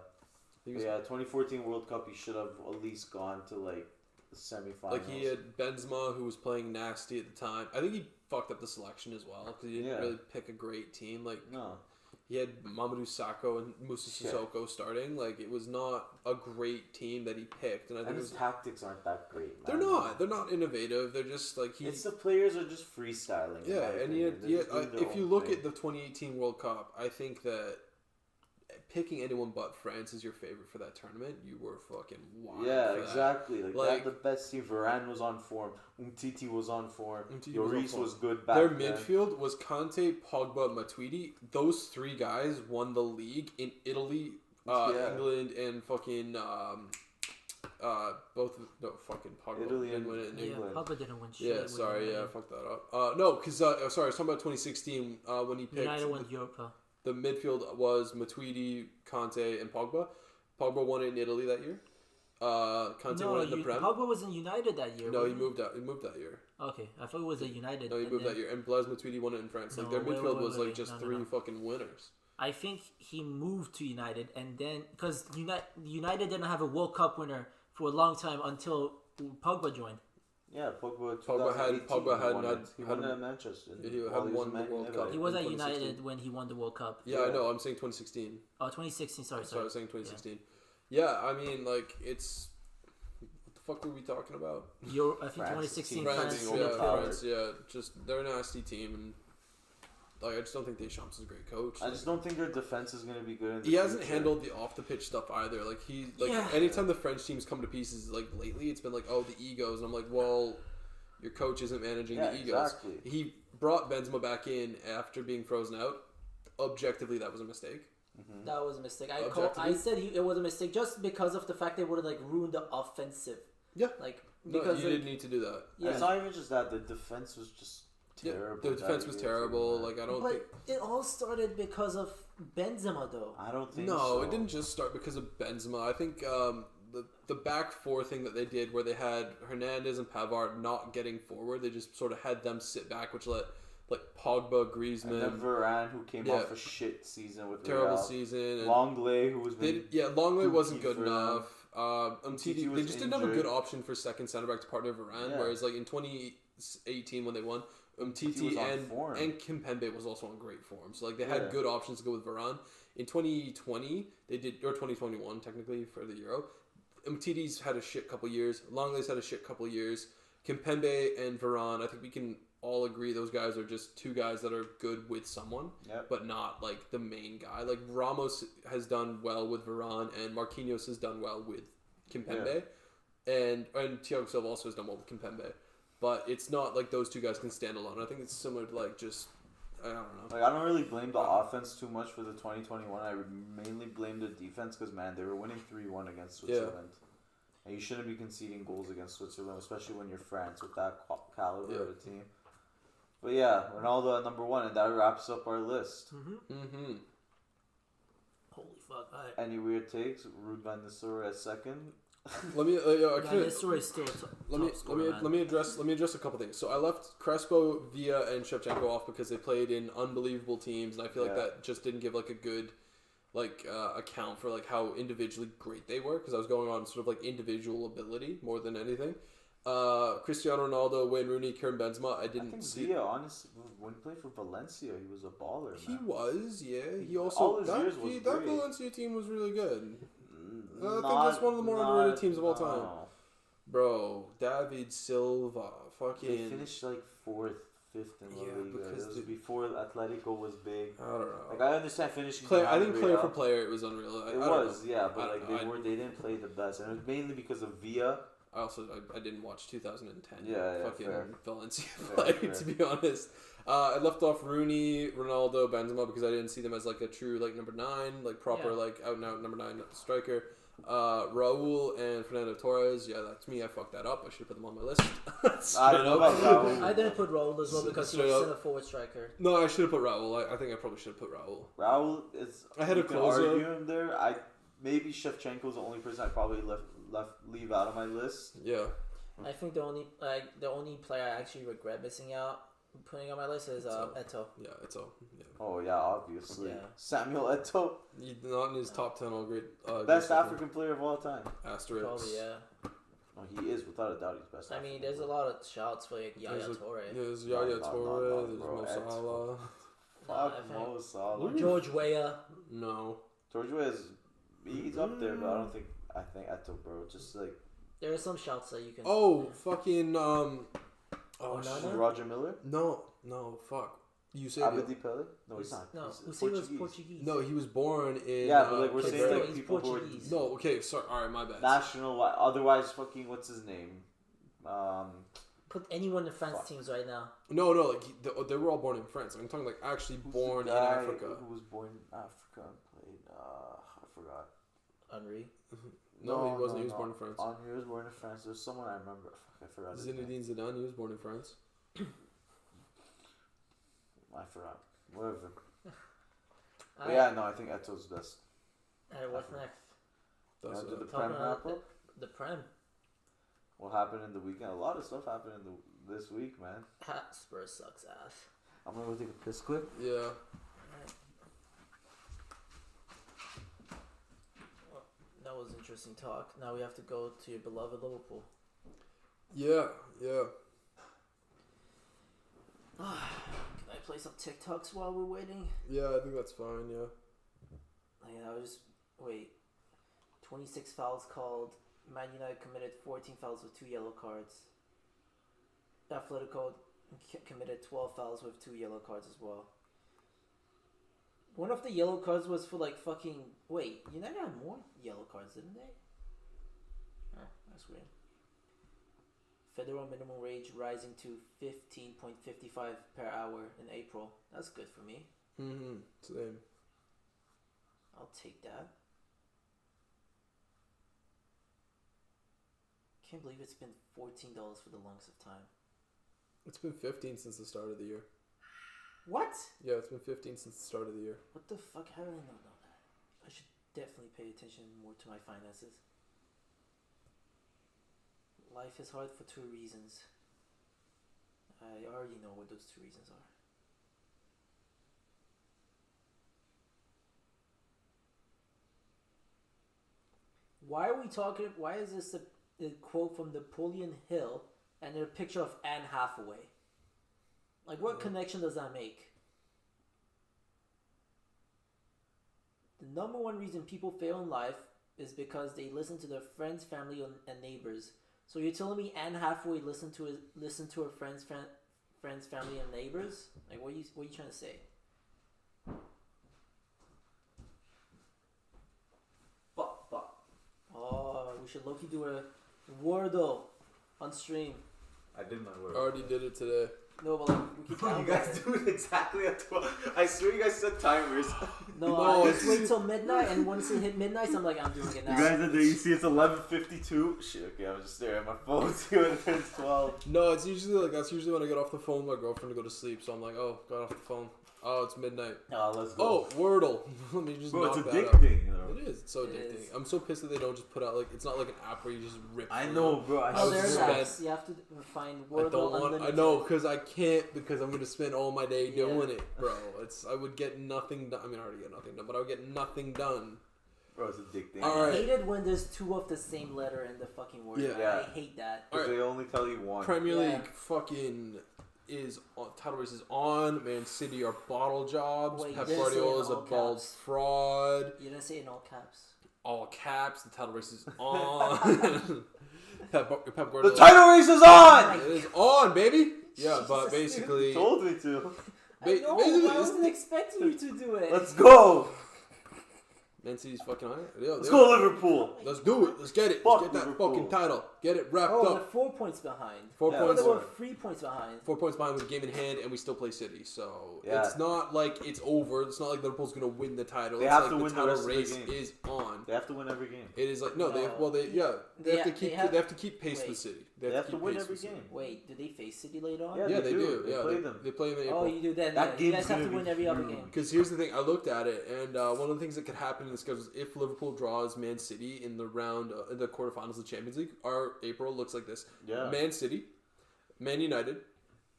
He But was yeah, 2014 World Cup, he should have at least gone to like the semifinals. like he had Benzema who was playing nasty at the time. I think he fucked up the selection as well because he didn't Yeah. really pick a great team. Like No. he had Mamadou Sakho and Moussa Yeah. Sissoko starting. Like it was not a great team that he picked, and I think And it his was, tactics aren't that great, man. they're not. They're not innovative. They're just like he. It's the players are just freestyling. in Yeah, my and he opinion. had, They're yeah. just doing their If you own look thing. at the 2018 World Cup, I think that picking anyone but France as your favorite for that tournament, you were fucking wild. Yeah, for that. exactly. Like, Like- they had the best team. Varane was on form. Umtiti was on form. Umtiti was on Lloris form. was good back Their then. midfield was Conte, Pogba, Matuidi. Those three guys won the league in Italy, Yeah. England, and fucking both. No, fucking Pogba Italy didn't and win it in Yeah, England. Pogba didn't win shit. Yeah, with sorry, United. yeah, I fucked that up. No, because sorry, I was talking about 2016 when he picked United won Europa. the midfield was Matuidi, Conte, and Pogba. Pogba won it in Italy that year. Conte No, won it in the Prem. Pogba was in United that year. No, he wasn't moved out. He moved that year. Okay, I thought it was a United. No, he and moved then- that year. And Blaise Matuidi won it in France. Like No, their wait, midfield wait, was wait, like just no, three no. fucking winners. I think he moved to United, and then because United didn't have a World Cup winner for a long time until Pogba joined. Yeah, Pogba. Pogba He won it at Manchester. He while had was won in the Man World United. Cup. He was in at 2016. United when he won the World Cup. Yeah, I know. I'm saying 2016. Oh, 2016. Sorry. I was saying 2016. Yeah, I mean, like, it's... What the fuck were we talking about? I think France. 2016 France, France. being World overpowered. Cup. France, yeah. Just, they're a nasty team, and... Like, I just don't think Deschamps is a great coach. I just don't think their defense is going to be good. In the He hasn't future. handled the off the pitch stuff either. Like Yeah. anytime the French teams come to pieces, like lately, it's been like, oh, the egos, and I'm like, well, your coach isn't managing the egos. Exactly. He brought Benzema back in after being frozen out. Objectively, that was a mistake. Mm-hmm. That was a mistake. I Objectively? said it was a mistake just because of the fact they would have like ruined the offensive. Yeah. Like No, because you like, didn't need to do that. yeah. It's not even just that. The defense was just terrible. The defense was terrible. Like, I don't But think. it all started because of Benzema, though. I don't think No, so. it didn't just start because of Benzema. I think the back four thing that they did, where they had Hernandez and Pavard not getting forward, they just sort of had them sit back, which let like Pogba, Griezmann, And then Varane, who came Yeah. off a shit season with terrible Real. season, and Longley, who was been Longley wasn't Kooky good for enough. Umtiti They was just didn't have a injured. good option for second center back to partner Varane. Yeah. Whereas like in 2018 when they won, Umtiti was on and form. Kimpembe was also on great form. So like they had Yeah. good options to go with Varane. In 2020 they did, or 2021 technically for the Euro. Umtiti's had a shit couple years. Longley's had a shit couple years. Kimpembe and Varane, I think we can all agree those guys are just two guys that are good with someone, Yep. but not like the main guy. Like Ramos has done well with Varane, and Marquinhos has done well with Kimpembe, and Thiago Silva also has done well with Kimpembe. But it's not like those two guys can stand alone. I think it's similar to like just I don't know. Like, I don't really blame the offense too much for the 2021. I would mainly blame the defense because, man, they were winning 3-1 against Switzerland. And you shouldn't be conceding goals against Switzerland, especially when you're France with that caliber of a team. But yeah, Ronaldo at number 1, and that wraps up our list. Mm-hmm. Holy fuck! Any weird takes? Ruud van Nistelrooy at second. Let me. This story is still Let me address a couple things. So I left Crespo, Villa, and Shevchenko off because they played in unbelievable teams, and I feel like that just didn't give like a good account for like how individually great they were, because I was going on sort of like individual ability more than anything. Cristiano Ronaldo, Wayne Rooney, Karim Benzema. I didn't see. Villa, honestly, when he played for Valencia, he was a baller. Man. He was, yeah. He also All his years was that great. Valencia team was really good. I think that's one of the more underrated teams of all time. Bro, David Silva, fucking. They finished like 4th, 5th in La Liga. because It was before Atletico was big. I don't know. Like, I understand finishing. I think behind player Real. for player, it was unreal. I It don't was, know. yeah, I but don't like know. they didn't play the best, and it was mainly because of Villa. I didn't watch 2010. Yeah, fucking fair. Valencia Fair, play, fair. to be honest. I left off Rooney, Ronaldo, Benzema because I didn't see them as like a true like number 9, like proper like out and out number 9 striker. Raul and Fernando Torres, yeah, that's me. I fucked that up. I should have put them on my list. I don't know about Raul. I didn't put Raul as well because he was Straight up. center forward striker. No, I should have put Raul. I think I probably should have put Raul. Raul is. I had you a can closer. argue him there. Maybe Shevchenko is the only person I probably leave out of my list. Yeah. I think the only player I actually regret missing out putting on my list is Eto'o. Yeah, it's all. Yeah. Oh yeah, obviously. Yeah. Samuel Eto'o, Not in his top 10 all great. best great African player of all time. Asterisks. Probably, yeah. Oh, he is without a doubt. He's best. I mean, African there's a player. lot of shouts for like Yaya There's Toure. There's Yaya No, Toure. There's bro, Mo Eto'o. Salah. I Fuck think- Mo Salah. George Weah. No. George Weah he's up there, but I think Eto'o, bro. Just like There are some shouts that you can. Oh, fucking Onana? shit. Roger Miller, No, fuck. You said Abedi Pele. No, he's not. No, He's Hussein was Portuguese. no. He was born in. Yeah, but like we're Cape saying, Verde. like He's people who are Portuguese. No, okay, sorry. All right, my bad. national. Otherwise, fucking what's his name? Put anyone in France Fuck. teams right now. No, like they were all born in France. I'm talking like actually Who's born the in guy Africa. Who was born in Africa and played? I forgot. Henri. No, he wasn't. He was born in France. Henri was born in France. There's someone I remember. Fuck, I forgot. His name. Zinedine Zidane. He was born in France. I forgot. Whatever. But Alright, yeah, no, I think Eto'o's best. alright, what's next? That's Did the Talking Prem about wrap up? The Prem. What happened in the weekend? A lot of stuff happened in this week, man. Spurs sucks ass. I'm gonna go take a piss quick. yeah. Well, that was interesting talk. Now we have to go to your beloved Liverpool. Yeah, yeah. Can I play some TikToks while we're waiting? Yeah, I think that's fine, yeah. I was just wait. 26 fouls called. Man United committed 14 fouls with 2 yellow cards. Atletico committed 12 fouls with 2 yellow cards as well. One of the yellow cards was for like fucking. Wait, United had more yellow cards, didn't they? Oh, that's weird. Federal minimum wage rising to 15.55 per hour in April. That's good for me. Same. I'll take that. Can't believe it's been $14 for the longest of time. It's been 15 since the start of the year. What? Yeah, it's been 15 since the start of the year. What the fuck? How did I not know that? I should definitely pay attention more to my finances. Life is hard for 2 reasons. I already know what those 2 reasons are. Why are we talking? Why is this a quote from Napoleon Hill and a picture of Anne Hathaway? Like, what connection does that make? The number one reason people fail in life is because they listen to their friends, family, and neighbors. So you're telling me Anne Hathaway listened to her friends, family, and neighbors? Like, what are you trying to say? Oh, we should low-key do a Wordle on stream. I did my work. I already did it today. No, but like, we can count You guys do it exactly at 12. I swear you guys set timers. No, I just wait till midnight, and once it hit midnight, I'm like, I'm doing it now. You guys are there, you see it's 11:52. Shit, okay, I'm just staring at my phone, see when it turns 12. No, it's usually like, that's usually when I get off the phone with my girlfriend to go to sleep. So I'm like, oh, got off the phone. Oh, it's midnight. Oh, let's go. Oh, Wordle. Let me just Bro, knock it's that out. addicting, you know. It is. It's so It addicting. is. I'm so pissed that they don't just put out, like, it's not like an app where you just rip I through know, it. bro. Oh, there's spend- apps. You have to find I Wordle don't want. I Unlimited. know, because I can't, because I'm gonna spend all my day Yeah. doing it, bro. I would get nothing done. I mean, I already get nothing done, but I would get nothing done. Bro, it's addicting. All I right. hate it when there's 2 of the same letter in the fucking word. Yeah. I hate that. Because they only tell you one. Premier Yeah. League fucking is on, title race is on. Man City are bottle jobs. Wait, Pep you didn't say Guardiola in is a all bald caps. fraud. You didn't say it in all caps. All caps. The title race is on. Pep The Guardiola. title race is on! It is on, baby. Yeah, Jesus, but dude. basically, Told me to. I know, basically, but I it's- wasn't expecting you to do it. Let's go. Man City's fucking on it. Yeah, Let's go Liverpool. Let's do it. Let's get it. Fuck Let's get that Liverpool. fucking title. Get it wrapped Oh, they're up. 4 points behind. 4 Yeah, Oh, points. they four. were 3 points behind. 4 points behind with a game in hand, and we still play City. So Yeah. it's not like it's over. It's not like Liverpool's gonna win the title. They It's have like to the win the title rest of the race game. is on. They have to win every game. It is like no, No. they have to They keep have- they have to keep pace wait. with City. They have to keep win pace every with City. game. Wait, do they face City later on? Yeah, Yeah, they they do. do. They Yeah, play them. They play them in Oh, April. you do that. That You game's guys have to gonna win be every other huge. game. Because here's the thing, I looked at it, and one of the things that could happen in the schedule is if Liverpool draws Man City in the round, in the quarterfinals of the Champions League, our April looks like this: Yeah. Man City, Man United,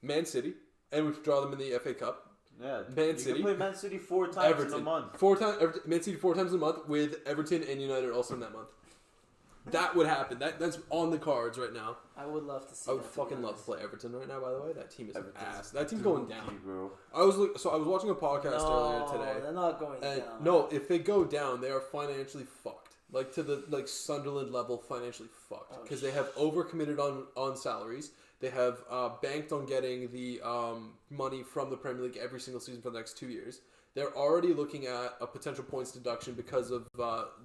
Man City, and we draw them in the FA Cup. Yeah. Man You City, can play Man City 4 times Everton, in a month. 4 times. Man City 4 times a month with Everton and United also in that month. That would happen. That's on the cards right now. I would love to see. I would that, to be fucking love to honest. play Everton right now. By the way, that team is Everton's ass. That team's going dookie, down. bro. I was watching a podcast earlier No, today. they're not going And down. no, if they go down, they are financially fucked. Like to the Sunderland level, financially fucked Oh, because they have overcommitted on salaries. They have banked on getting the money from the Premier League every single season for the next 2 years. They're already looking at a potential points deduction because of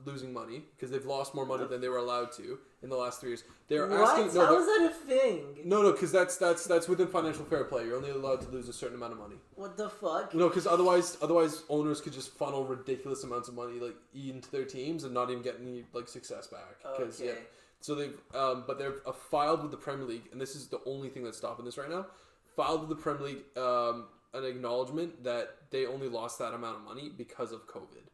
losing money because they've lost more money than they were allowed to in the last 3 years. They're What? asking How is that a thing? no, because that's within financial fair play. You're only allowed to lose a certain amount of money. What the fuck? No, because otherwise owners could just funnel ridiculous amounts of money like into their teams and not even get any like success back. Because Okay. so they've but they're filed with the Premier League, and this is the only thing that's stopping this right now. Filed with the Premier League an acknowledgement that they only lost that amount of money because of COVID.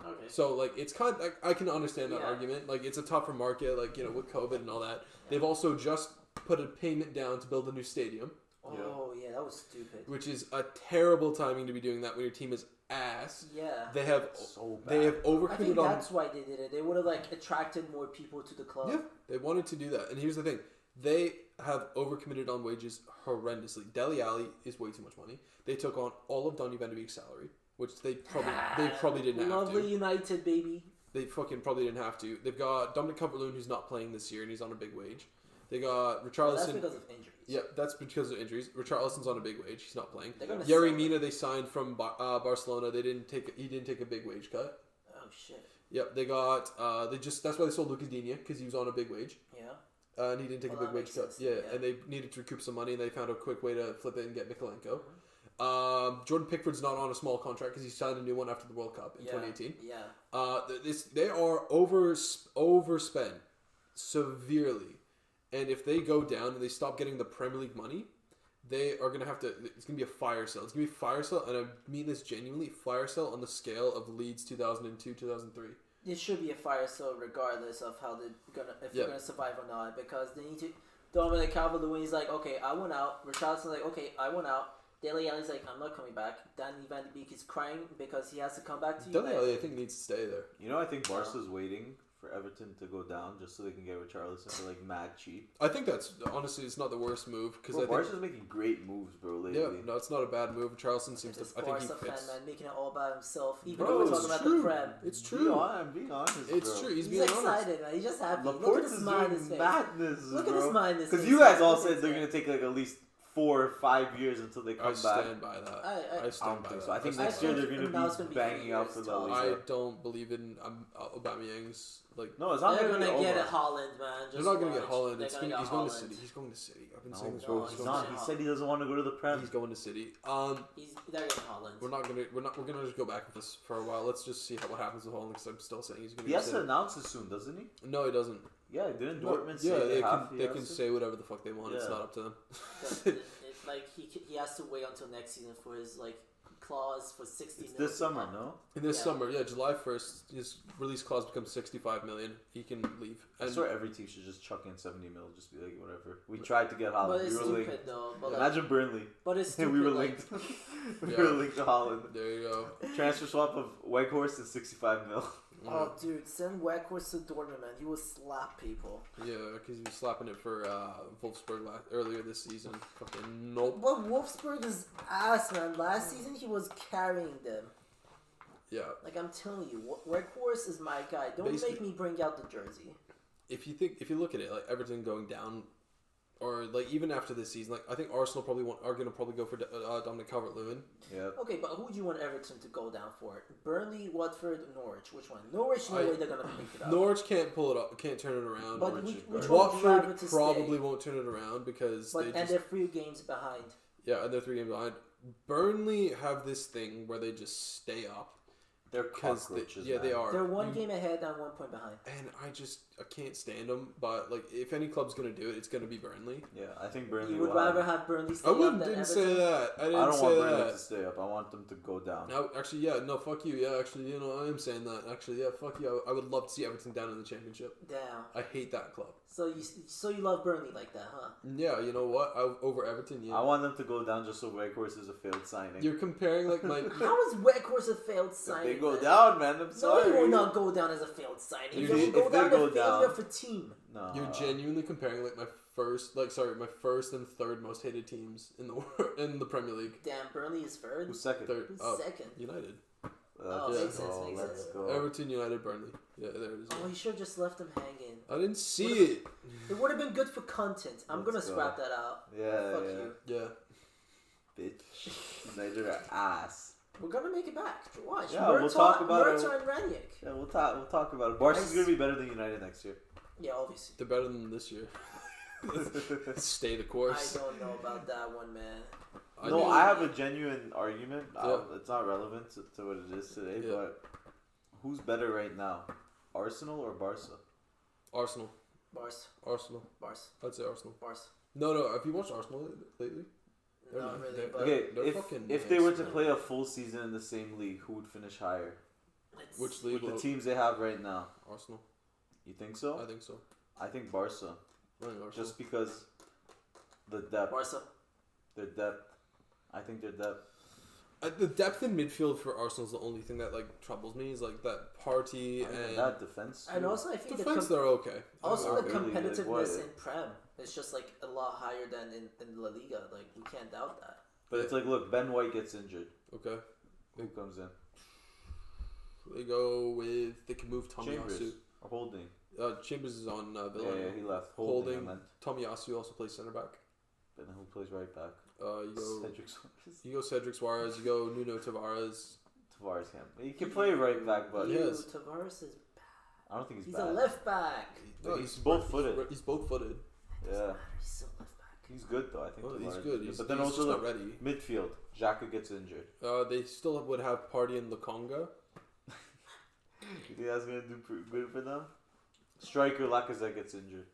Okay. So like it's kind of, I can understand that Yeah. argument. Like it's a tougher market, like with COVID and all that. They've also just put a payment down to build a new stadium, Oh yeah, that was stupid. which is a terrible timing to be doing that when your team is ass. Yeah. They have So bad. they have I think overcommitted on. that's why they did it. They would have like attracted more people to the club. Yeah, they wanted to do that, and here's the thing: They have overcommitted on wages horrendously. Dele Alli is way too much money. They took on all of Donny van de Beek's salary, which they probably didn't have Lovely to. United, baby. They fucking probably didn't have to. They've got Dominic Calvert-Lewin, who's not playing this year, and he's on a big wage. They got Richarlison. That's because of injuries. Yeah, that's because of injuries. Richarlison's on a big wage. He's not playing. They're gonna Yerry sell Mina, they signed from Barcelona. He didn't take a big wage cut. Oh shit. Yep, they got that's why they sold Lucas Digne, because he was on a big wage. Yeah. And he didn't take a Well, big that wage makes cut. sense, Yeah, yeah. and they needed to recoup some money, and they found a quick way to flip it and get Mikolenko. Jordan Pickford's not on a small contract because he signed a new one after the World Cup in 2018. Yeah. They are overspent severely, and if they go down and they stop getting the Premier League money, they are gonna have to. It's gonna be a fire sale. It's gonna be a fire sale, and I mean this genuinely. Fire sale on the scale of Leeds 2002, 2003. It should be a fire sale regardless of how they're gonna survive or not, because they need to. Dominic Calvert-Lewin is like, okay, I went out. Richarlison's like, okay, I went out. Dele Alli's like, I'm not coming back. Danny Van de Beek is crying because he has to come back to you. Dele Alli, I think, needs to stay there. You know, I think Barca's waiting for Everton to go down just so they can get Richarlison for like mad cheap. I think that's honestly, it's not the worst move because I think Barca's making great moves, bro. Lately. yeah, no, it's not a bad move. Charleston seems to. This I think he Barca fan, fits. man, making it all about himself. Even Bro, though we're it's talking about true. the Prem. It's true. I'm being honest. It's bro. true. He's He's being honest. excited, man. He's just happy. Look at Laporte the is smile on his doing face. madness, Look bro. at the smile on his face. Because you guys all Look at said his they're face. gonna take like at least 4 or 5 years until they come I back. stand by that. I I stand don't by think that. so. I think I next year think they're now it's gonna be gonna be banging out for years La tall. Liga. I don't believe in Aubameyang's like. No, it's not They're gonna gonna be get over. Holland, man. They're Just not gonna get watch. Holland. They're He's gonna going get to Holland. City. He's going to City. I've been No, saying this bro, for he's so not. long. He said he doesn't want to go to the Prem. He's going to City. They're getting Holland. We're gonna just go back with this for a while. Let's just see what happens with Holland because I'm still saying he's gonna. He go has to City. announce it soon, doesn't he? No, he doesn't. Yeah, didn't No, Dortmund say yeah, they they can say whatever the fuck they want. It's Yeah. not up to them. Like he has to wait until next season for his like clause for 60 It's million. this summer, no? In this Yeah. summer, yeah, July 1st, his release clause becomes 65 million. He can leave. I And swear every team should just chuck in 70 mil, just be like, whatever. We tried to get Holland. But it's We were stupid linked. though. But, like, Imagine Burnley. but it's stupid. we were like, linked. we Yeah. were linked to Holland. there you go. Transfer swap of Weghorst is 65 mil. Oh, dude, send Weghorst to Dortmund, man. He will slap people. Yeah, because he was slapping it for Wolfsburg earlier this season. Fucking nope. But Wolfsburg is ass, man. Last season he was carrying them. Yeah. Like I'm telling you, Weghorst is my guy. Don't Basically- make me bring out the jersey. If you look at it, like Everton going down, or like even after this season, like I think Arsenal are gonna go for Dominic Calvert-Lewin. Yeah. Okay, but who do you want Everton to go down for? Burnley, Watford, Norwich. Which one? Norwich, no way they're gonna pick it up. Norwich can't pull it up, can't turn it around. But Norwich which is one better. would you rather Watford to probably stay? won't turn it around because But and they're 3 games behind. yeah, and they're 3 games behind. Burnley have this thing where they just stay up. They're Because cockroaches. they man. are. They're 1 game ahead and 1 point behind. And I can't stand them. But like, if any club's gonna do it, it's gonna be Burnley. Yeah, I think Burnley You would will rather have- have Burnley stay I up wouldn't than didn't Everton? say that. I didn't I don't say want Burnley that. to stay up. I want them to go down. No, actually, yeah, no, fuck you. Yeah, actually, you know, I am saying that. Actually, yeah, fuck you. I would love to see Everton down in the championship. Damn. I hate that club. So you love Burnley like that, huh? Yeah, you know what? Over Everton, yeah. I want them to go down just so Weghorst is a failed signing. You're comparing like my. How is Weghorst a failed If signing? they go man? down, man. I'm No, sorry. he will not go down as a failed signing. He You will need- go if they down go as a failure down- for team. No. You're genuinely comparing like my first and third most hated teams in the Premier League. Damn, Burnley is third. Who's second? Third, Who's second? United, makes sense, makes let's sense. go. Everton, United, Burnley. Yeah, there it is. Oh, he should have just left him hanging. I didn't see Would've- it. It would have been good for content. I'm Let's gonna go. scrap that out. Yeah, Fuck yeah. you. Yeah. Bitch. United are ass. We're gonna make it back. Watch. Yeah, we'll talk about it. Murtaugh and Ranić. Yeah, we'll talk about it. Barca's gonna be better than United next year. Yeah, obviously. They're better than this year. Stay the I course. don't know about that one, man. No, mean- I have a genuine argument. Yeah. It's not relevant to what it is today, Yeah. but who's better right now, Arsenal or Barca? Arsenal. Bars. Arsenal. Bars. I'd say Arsenal. Bars. No. Have you watched Arsenal lately? They're Not not- really, they're- but Okay, they're fucking if they were nice, to man. play a full season in the same league, who would finish higher? it's- Which league? With the teams they have right now, Arsenal. you think so? I think so. I think Barca, I think Arsenal. just because the depth, Barca. their depth. I think their depth. The depth in midfield for Arsenal is the only thing that like troubles me. Is like that Party and that defense. And also, I think defense. They're okay. also Not the really, like, competitiveness what? in Prem is just like a lot higher than in La Liga. Like we can't doubt that. But it's like, look, Ben White gets injured. Okay. Who comes in? They go with. They can move Chambers Tomiyasu. or Holding. Chambers is on Villa. Yeah, he left. Holding. I meant. Tomiyasu also plays center back. But then who plays right back? You go. Cedric Suarez. You go Cedric Suarez. You go Nuno Tavares. Tavares can't. He can play right back, but Yes. Tavares is I don't think he's he's bad. a left back. No, he's both-footed. He's both footed. Yeah, He's still left back. he's good though. I think. Oh, he's Tavares good. is But then he's also just not the ready. midfield. Xhaka gets injured. They still would have Party in Lukonga. You think that's gonna do pretty good for them? Striker Lacazette gets injured.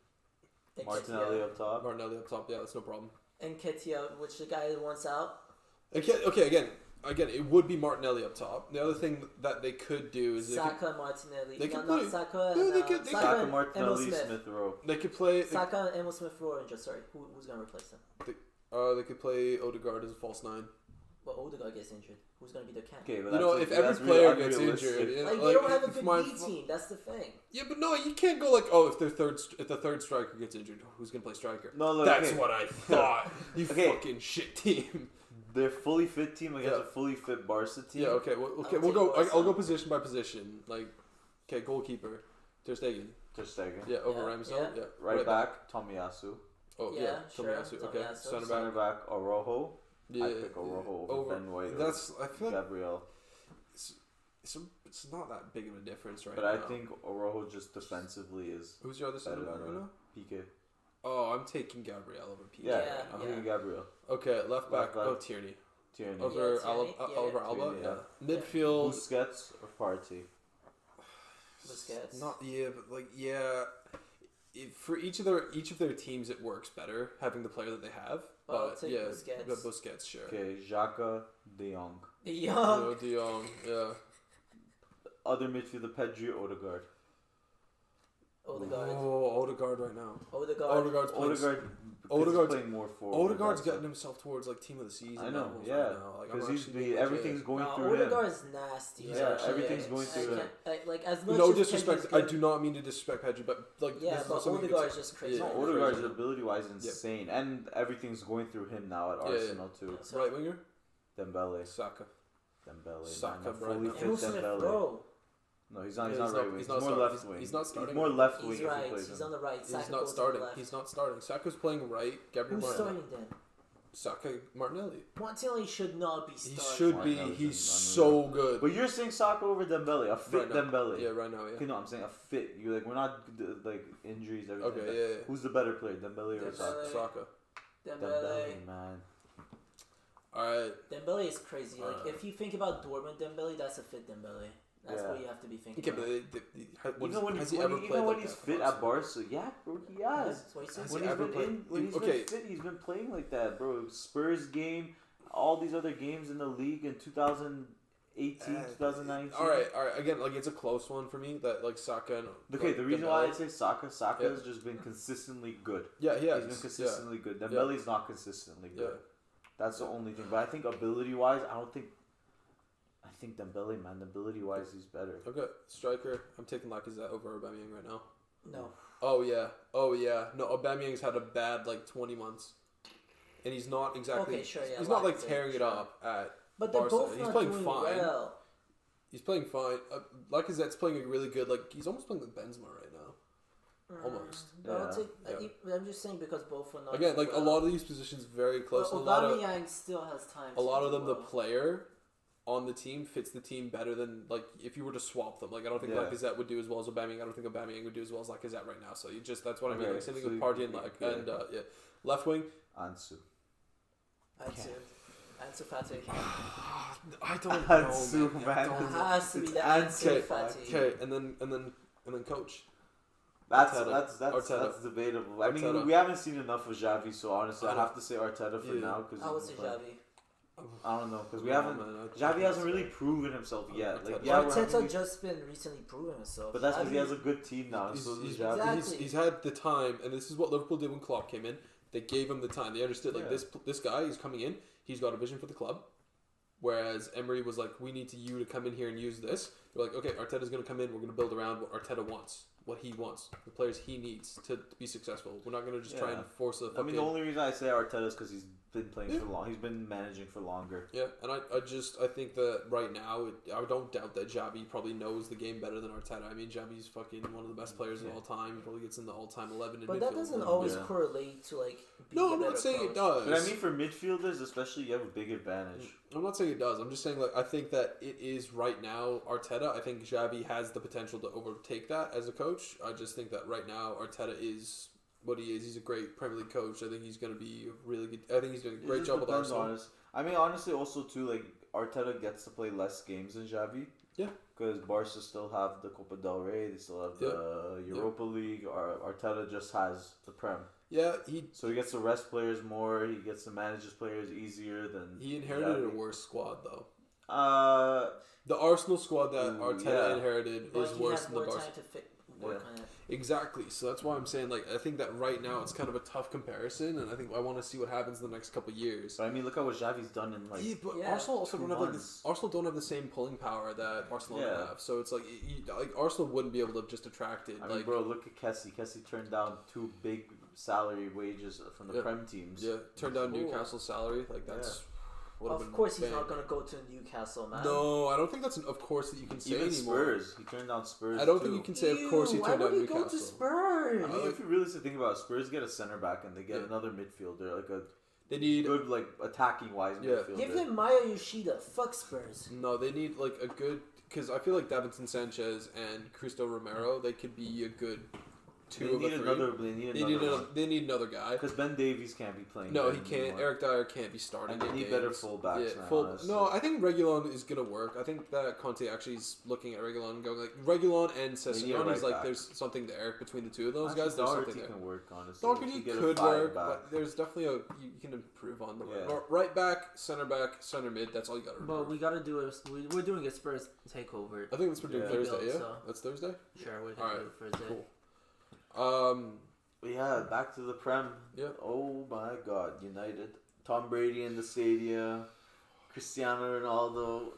Martinelli up top. Martinelli up top. Yeah, that's no problem. And Ketia, which the guy that wants out. Okay, again, it would be Martinelli up top. The other thing that they could do is Saka, Martinelli. they could not play- Saka. Yeah, And, they could- Saka Saka, and Martinelli, Emil Smith Rowe. they could play. Saka and Emil Smith Rowe injured. Sorry, who's gonna replace them? They could play Odegaard as a false nine. Well, Odegaard gets injured. Who's gonna be their camp? Okay, but You know, that's if every that's player really gets unrealistic. injured, you know, Like they don't have a if good my- B team. That's the thing. Yeah, but no, you can't go like, oh, if the third striker gets injured, who's gonna play striker? No, look, That's okay. what I thought. You Okay. fucking shit team. They're fully fit team against Yeah. a fully fit Barca team. Yeah, okay, we'll take go. Barca. I'll go position by position. Like, okay, goalkeeper, Ter Stegen. Just second. Yeah, over Yeah, Ramsdale. Yeah, Right back, Tomiyasu. Oh Yeah, yeah, sure, Tomiyasu. Okay, Tomiyasu. center Center back. back, Orojo. Yeah, I pick Orojo over Ben White. That's I feel like Gabriel. it's not that big of a difference right But now. I think Orojo just defensively is Who's your other center better back right than now? PK. Oh, I'm taking Gabriel over P. Yeah, Yeah, I'm yeah. thinking Gabriel. Okay, left back. Left back. Oh, Tierney. Tierney. Over Tierney, Alba. yeah. Over Alba. Tierney, Yeah. yeah. Midfield. Busquets or Partey? Busquets. Not but like for each of their teams, it works better having the player that they have. I'll But take yeah, Busquets. but Busquets, sure. Okay, Xhaka, De Jong. Young. De Jong, yeah. Other midfielder, Pedri, Odegaard. Odegaard. Oh, Odegaard right now. Odegaard. Odegaard's playing. Odegaard's playing more forward. Odegaard's that's getting it. himself towards like team of the season. I know, levels yeah. Right now. Like, I'm Because actually being everything's legit. going No, through him. Odegaard's nasty. Yeah, actually. everything's going through him. Like as much No as disrespect. Pedri's I good- do not mean to disrespect Pedri, but like Yeah, this is but something Odegaard's just crazy. Yeah, No, Odegaard's crazy. ability wise is insane, and everything's going through him now at Yeah, yeah. Arsenal too. So- Right winger, Dembele, Saka. man, a Bro. fully No. fit Emil Smith Dembele. Rowe. No, he's not. Yeah, He's not right wing. he's He's not more start- left wing. he's not starting. He's more left wing He's if he right. plays He's him. on the right. He's Saka not goes starting. On the left. He's not starting. Saka's playing right. Gabriel Who's Martinelli. starting then? Saka Martinelli. Martinelli should not be He starting. should be. Martinelli's He's unreal. so good. But you're saying Saka over Dembele, a fit Right now. Dembele. Yeah, right now. Yeah. Okay, no, I'm saying a fit. You're like, we're not like injuries, everything. Okay. like that. Yeah. yeah. Who's the better player, Dembele or Dembele. Saka? Saka. Dembele. Man. All right. Dembele is crazy. Like Alright. if you think about Dortmund Dembele, that's a fit Dembele. That's Yeah. what you have to be thinking. Okay, about. but Even played when like he's that fit for at Barcelona? Barca, yeah, bro, he has. That's what he Has says. When he he's ever been played- in, when he's okay. been fit, he's been playing like that, bro. Spurs game, all these other games in the league in 2018, 2019. All right. Again, like it's a close one for me. That like Saka and Okay, like, the reason why I Dembele- say Saka Yeah. has just been consistently good. Yeah, he He's has. been consistently good. Dembele's not consistently Yeah. good. That's the only thing. But I think ability wise, I think Dembele, man, ability wise, he's better. Okay, striker. I'm taking Lacazette over Aubameyang right now. No. Oh yeah. No, Aubameyang's had a bad like 20 months, and he's not exactly. Okay, sure, yeah, he's not like Lacazette, tearing it sure. up at. But they're Barca. both He's not playing doing fine. well. He's playing fine. Lacazette's playing a really good. Like he's almost playing like Benzema right now. Almost. No, I'll take, Yeah. I'm just saying because both are not. Again, doing like a well. lot of these positions very close. Well, and a lot of Aubameyang still has time. a lot of them, the the player on the team fits the team better than like if you were to swap them. Like I don't think Yeah. Lacazette would do as well as Aubameyang. I don't think Aubameyang would do as well as Lacazette right now. So you just that's what I mean. Okay, Like same thing so with you- Partey and yeah. yeah, left wing. Ansu. Ansu Fati. I don't Ansu, know, man. I don't It know. has to be the Ansu Ansu Fati. Okay, and then coach. That's Arteta. that's debatable. I mean, Arteta. we haven't seen enough of Xavi, so honestly, I I have to say Arteta for Yeah. now because I would say Xavi. I don't know because we No, haven't. man, Xavi hasn't really proven himself yet. Like Arteta. yeah, we're Arteta having- just been recently proving himself. but that's because he Xavi- has a good team now. He's, So does he's, Xavi. Exactly. he's had the time, and this is what Liverpool did when Klopp came in. They gave him the time. They understood like Yeah. this guy is coming in. He's got a vision for the club. Whereas Emery was like, we need you to come in here and use this. They're like, okay, Arteta's going to come in. We're going to build around what Arteta wants, what he wants, the players he needs to be successful. We're not going to just try and force a fucking... I mean, the only reason I say Arteta is because he's been playing for long. He's been managing for longer. Yeah, and I think that right now, I don't doubt that Xavi probably knows the game better than Arteta. I mean, Xavi's fucking one of the best players of all time. He probably gets in the all-time 11 in but midfield. that doesn't always correlate to like. No, I'm not saying it does. But I mean, for midfielders, especially, you have a big advantage. I'm not saying it does. I'm just saying, like, I think that it is right now Arteta. I think Xavi has the potential to overtake that as a coach. I just think that right now Arteta is what he is. He's a great Premier League coach. I think he's going to be really good. I think he's doing a great job with Arsenal. I mean, honestly, also too, like Arteta gets to play less games than Xavi. Yeah. Because Barca still have the Copa del Rey. They still have the Europa League. Arteta just has the Prem. Yeah, so he gets to rest players more. He gets to manage his players easier than. He inherited a worse squad though. The Arsenal squad that Arteta inherited is worse than the Barca. Work on it. Exactly. So that's why I'm saying, like, I think that right now it's kind of a tough comparison, and I think I want to see what happens in the next couple of years. But I mean, look at what Xavi's done in like. Arsenal also don't have Arsenal don't have the same pulling power that Barcelona have. So it's like, Arsenal wouldn't be able to just attract it. I mean, bro, look at Kessie. Kessie turned down 2 big salary wages from the Prem teams. Yeah, turned down Newcastle's salary. Like that's. Of course, he's not going to go to Newcastle, man. No, I don't think that's an of course that you can say even anymore. Spurs, he turned down Spurs. I don't think you can say of course he turned down Newcastle. Why would he go to Spurs? I mean, if you really think about it, Spurs get a center back and they get another midfielder, like they need good, like attacking wise midfielder. Give him Maya Yoshida. Fuck Spurs. No, they need like a good, because I feel like Davinson Sanchez and Cristo Romero, they could be a good. They need another guy. Because Ben Davies can't be playing. No, he can't. Anymore. Eric Dyer can't be starting. And they need better fullbacks now. No, I think Reguilon is going to work. I think that Conte actually is looking at Reguilon and going like Reguilon and Sessegnon. He's like, there's something there between the two of those guys. There's something there. Can work, honestly. Doherty could work, but there's definitely you can improve on the right back, center mid. That's all you got to do. But we got to do we're doing a Spurs takeover. I think that's what we're doing Thursday. Yeah, that's Thursday. Sure, we're doing it Thursday. Cool. Back to the Prem. Yeah. Oh my God, United. Tom Brady in the stadium. Cristiano Ronaldo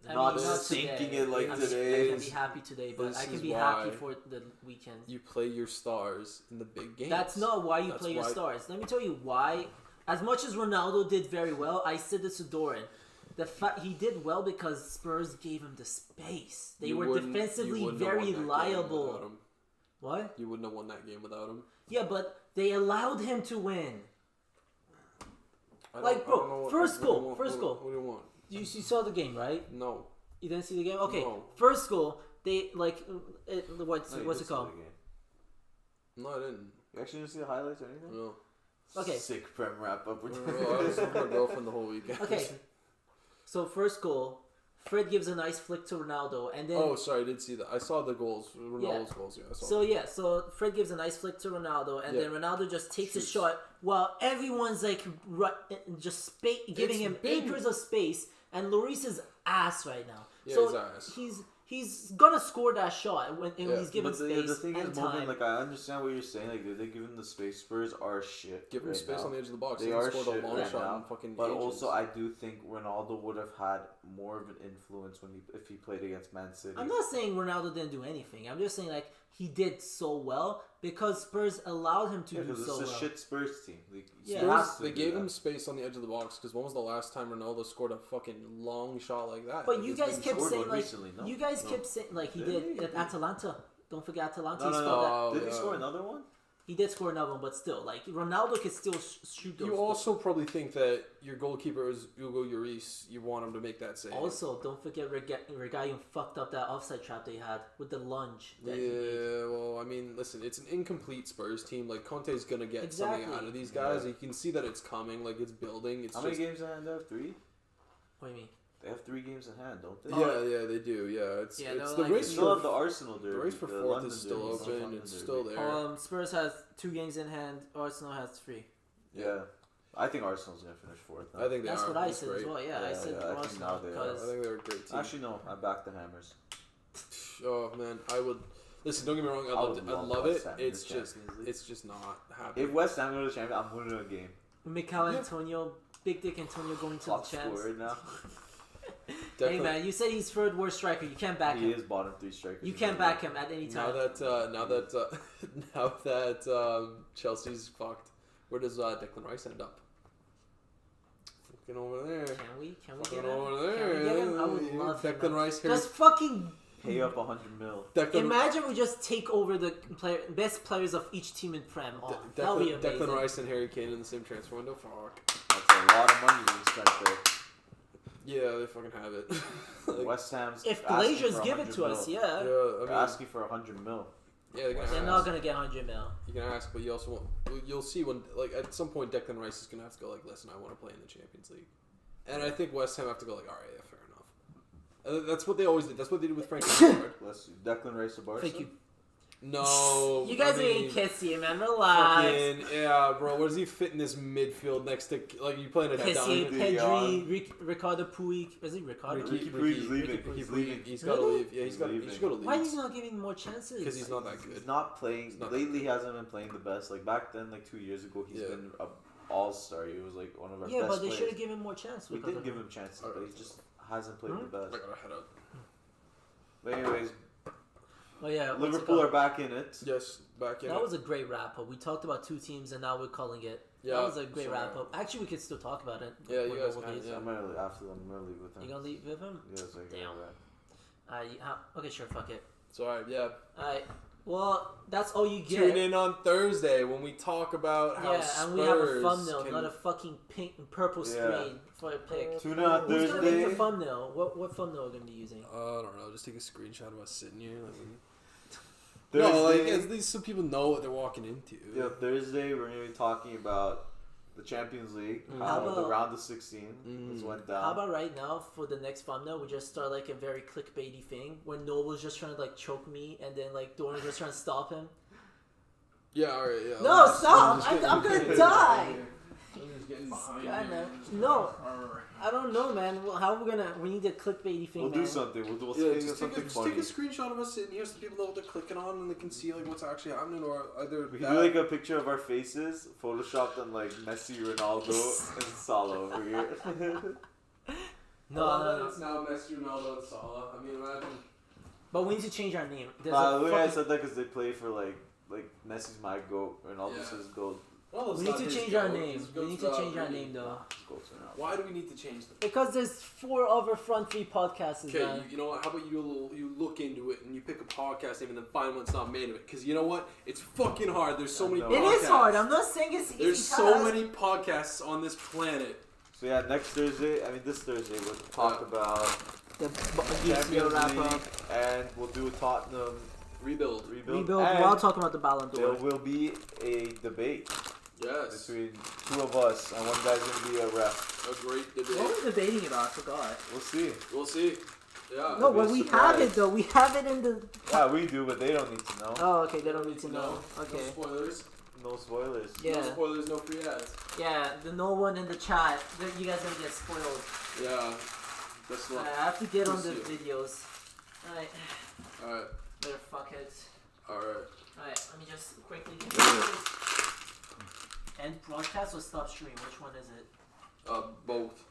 not sinking it like today. I can be happy today, but I can be happy for the weekend. You play your stars in the big games. That's not why you play your stars. Let me tell you why. As much as Ronaldo did very well, I said this to Doran. The fact he did well because Spurs gave him the space. They were defensively very liable. What? You wouldn't have won that game without him. Yeah, but they allowed him to win. First goal. What do you want? You saw the game, right? No. You didn't see the game? Okay. No. First goal, they what's it called? No, I didn't. You actually didn't see the highlights or anything? No. Okay. Sick Prem wrap up. I was with my girlfriend the whole weekend. Okay. So first goal, Fred gives a nice flick to Ronaldo, and then... Oh, sorry, I did see that. I saw the goals. Ronaldo's goals, I saw So Fred gives a nice flick to Ronaldo, and then Ronaldo just takes a shot while everyone's like giving him acres of space, and Lloris is ass right now. Yeah, so he's ass. He's gonna score that shot when he's given space. The thing and is, time. like I understand what you're saying. Like they give him the space. Spurs are shit. Give him space on the edge of the box. They are scored shit a long right shot now. in fucking But ages. also, I do think Ronaldo would have had more of an influence if he played against Man City. I'm not saying Ronaldo didn't do anything. I'm just saying like he did so well because Spurs allowed him to do so well. It's a shit Spurs team. They gave him space on the edge of the box because when was the last time Ronaldo scored a fucking long shot like that? But you guys kept saying like he did at Atalanta. Don't forget Atalanta. Did he score another one? He did score another one, but still, like Ronaldo could still shoot those. You also probably think that your goalkeeper is Hugo Lloris. You want him to make that save. Also, don't forget Reguilon fucked up that offside trap they had with the lunge. Well, I mean, listen, it's an incomplete Spurs team. Like Conte's gonna get something out of these guys. You can see that it's coming. Like it's building. How many games in hand do they have? 3? What do you mean? They have 3 games in hand, don't they? Yeah, they do. Yeah, it's the like, race for the Arsenal. The race for 4th is still open. It's still there. Spurs has 2 games in hand. Arsenal has 3. Yeah. I think Arsenal's gonna finish 4th. I think that's what I said as well. Yeah, I said Arsenal because I think they're a great team. Actually, no, I back the Hammers. Oh man, I would listen. Don't get me wrong. I love it. It's just not happening. If West Ham go to the champion, I'm winning a game. Mikel Antonio, Big Dick Antonio going to the champs. Now. Hey man, you say he's third worst striker. You can't back He him. is bottom 3 striker. You can't back him at any Now time. that Chelsea's fucked, where does Declan Rice end up? Fucking over there. Can we Fucking get him? over Can there. we get him? I would love him. Declan Rice here. Just fucking Pay up 100 mil. imagine we just take over the best players of each team in Prem. Oh, that would be amazing. Declan Rice and Harry Kane in the same transfer window. Fuck. That's a lot of money being spent there. Yeah, they fucking have it. West Ham's If asking Glazers for give it 100 to us, mil. yeah. They're asking for 100 mil. Yeah, they're They're not gonna get 100 mil. You can ask, but you also want. You'll see when, like, at some point, Declan Rice is gonna have to go. Like, listen, I want to play in the Champions League, and I think West Ham have to go. Like, all right, yeah, fair enough. That's what they always did. That's what they did with Frank Lampard. Let's see. Declan Rice to Barca. Thank you. No, You guys I are mean, getting kissy, man. Relax. fucking yeah, bro. Where does he fit in this midfield next to like you playing a head down? Kissy, Ricky Pedri, Ricardo Puig. Is he Ricardo? Ricky Puig's leaving. He's leaving. He's got to Really? leave. Yeah, he's got. He leaving. should go to Why is Leeds he not giving more chances? because he's not that good. He's not playing. He's not Lately, he hasn't been playing the best. Like back then, like 2 years ago, he's been an all-star. He was like one of our Yeah, best but they players. should have given him more chance. We because did of give him. him chances, Alright. but he just hasn't played the I best. gotta head out. But anyways, Oh yeah, what's it Liverpool called? are back in it. Yes, back in. That it. was a great wrap up. We talked about 2 teams and now we're calling it. Yeah, That was a great sorry. wrap up. Actually, we could still talk about it. Yeah, you We're guys going can, with these. yeah. I'm gonna after them. I'm gonna leave with him. You gonna leave with him? Yes, I can. Damn. Okay, sure, fuck it. So alright, yeah. Alright, well, that's all you get. Tune in on Thursday when we talk about how Yeah, Spurs and we have a thumbnail, can... not a fucking pink and purple Yeah. screen for a pic. Tune in on Who's gonna make Thursday. the thumbnail? What thumbnail are we gonna be using? I don't know. Just take a screenshot of us sitting here. No, like at least so people know what they're walking into. Yeah, Thursday we're gonna be talking about the Champions League, How how the about- round of 16 went down. How about right now for the next thumbnail, we just start like a very clickbaity thing where Noble's just trying to like choke me and then like Doran's just trying to stop him. Yeah, alright, yeah. No, stop! I'm gonna die! Getting behind God, you. man. No, I don't know, man. Well, how are we gonna? We need a clickbaity thing. We'll man. do something. We'll Yeah, think of just take something a funny. screenshot of us sitting here so people know what they're clicking on and they can see like what's actually happening, or either We can do like a picture of our faces, photoshopped on like Messi, Ronaldo, and Salah over here. No. It's now Messi, Ronaldo, and Salah. I mean, imagine. But we need to change our name. There's Nah, a the way I fucking- said that because they play for like Messi's my goat, Ronaldo's Yeah. his goat. We need to change our name. We need to change our name though. His goats are out. Why do we need to change them? Because there's 4 other front 3 podcasts. Okay, Man. you know what? How about you look into it and you pick a podcast name and then find one that's not made of it? Because you know what? It's fucking hard. There's so many. know. It podcasts. is hard. I'm not saying it's easy. There's so many podcasts on this planet. So yeah, next Thursday, this Thursday, we'll talk about The Champions UCL wrap up. League, and we'll do a Tottenham Rebuild. Rebuild and while talking about the Ballon there d'Or. will be a debate Yes. between 2 of us, and one guy's gonna be a ref. A great debate. What were we debating about? I forgot. We'll see. We'll see. Yeah. No, be but a we surprise. have it though. We have it in the. Yeah, we do, but they don't need to know. Oh, okay. They don't need to know. No Okay. spoilers. No spoilers. Yeah. No spoilers. No free ads. Yeah. The no one in the chat. You guys gonna get spoiled. Yeah. That's I not. have to get on the We'll see. videos. Alright. Alright. Better fuckheads. Alright. Alright. Let me just quickly. End broadcast or stop stream? Which one is it? Both.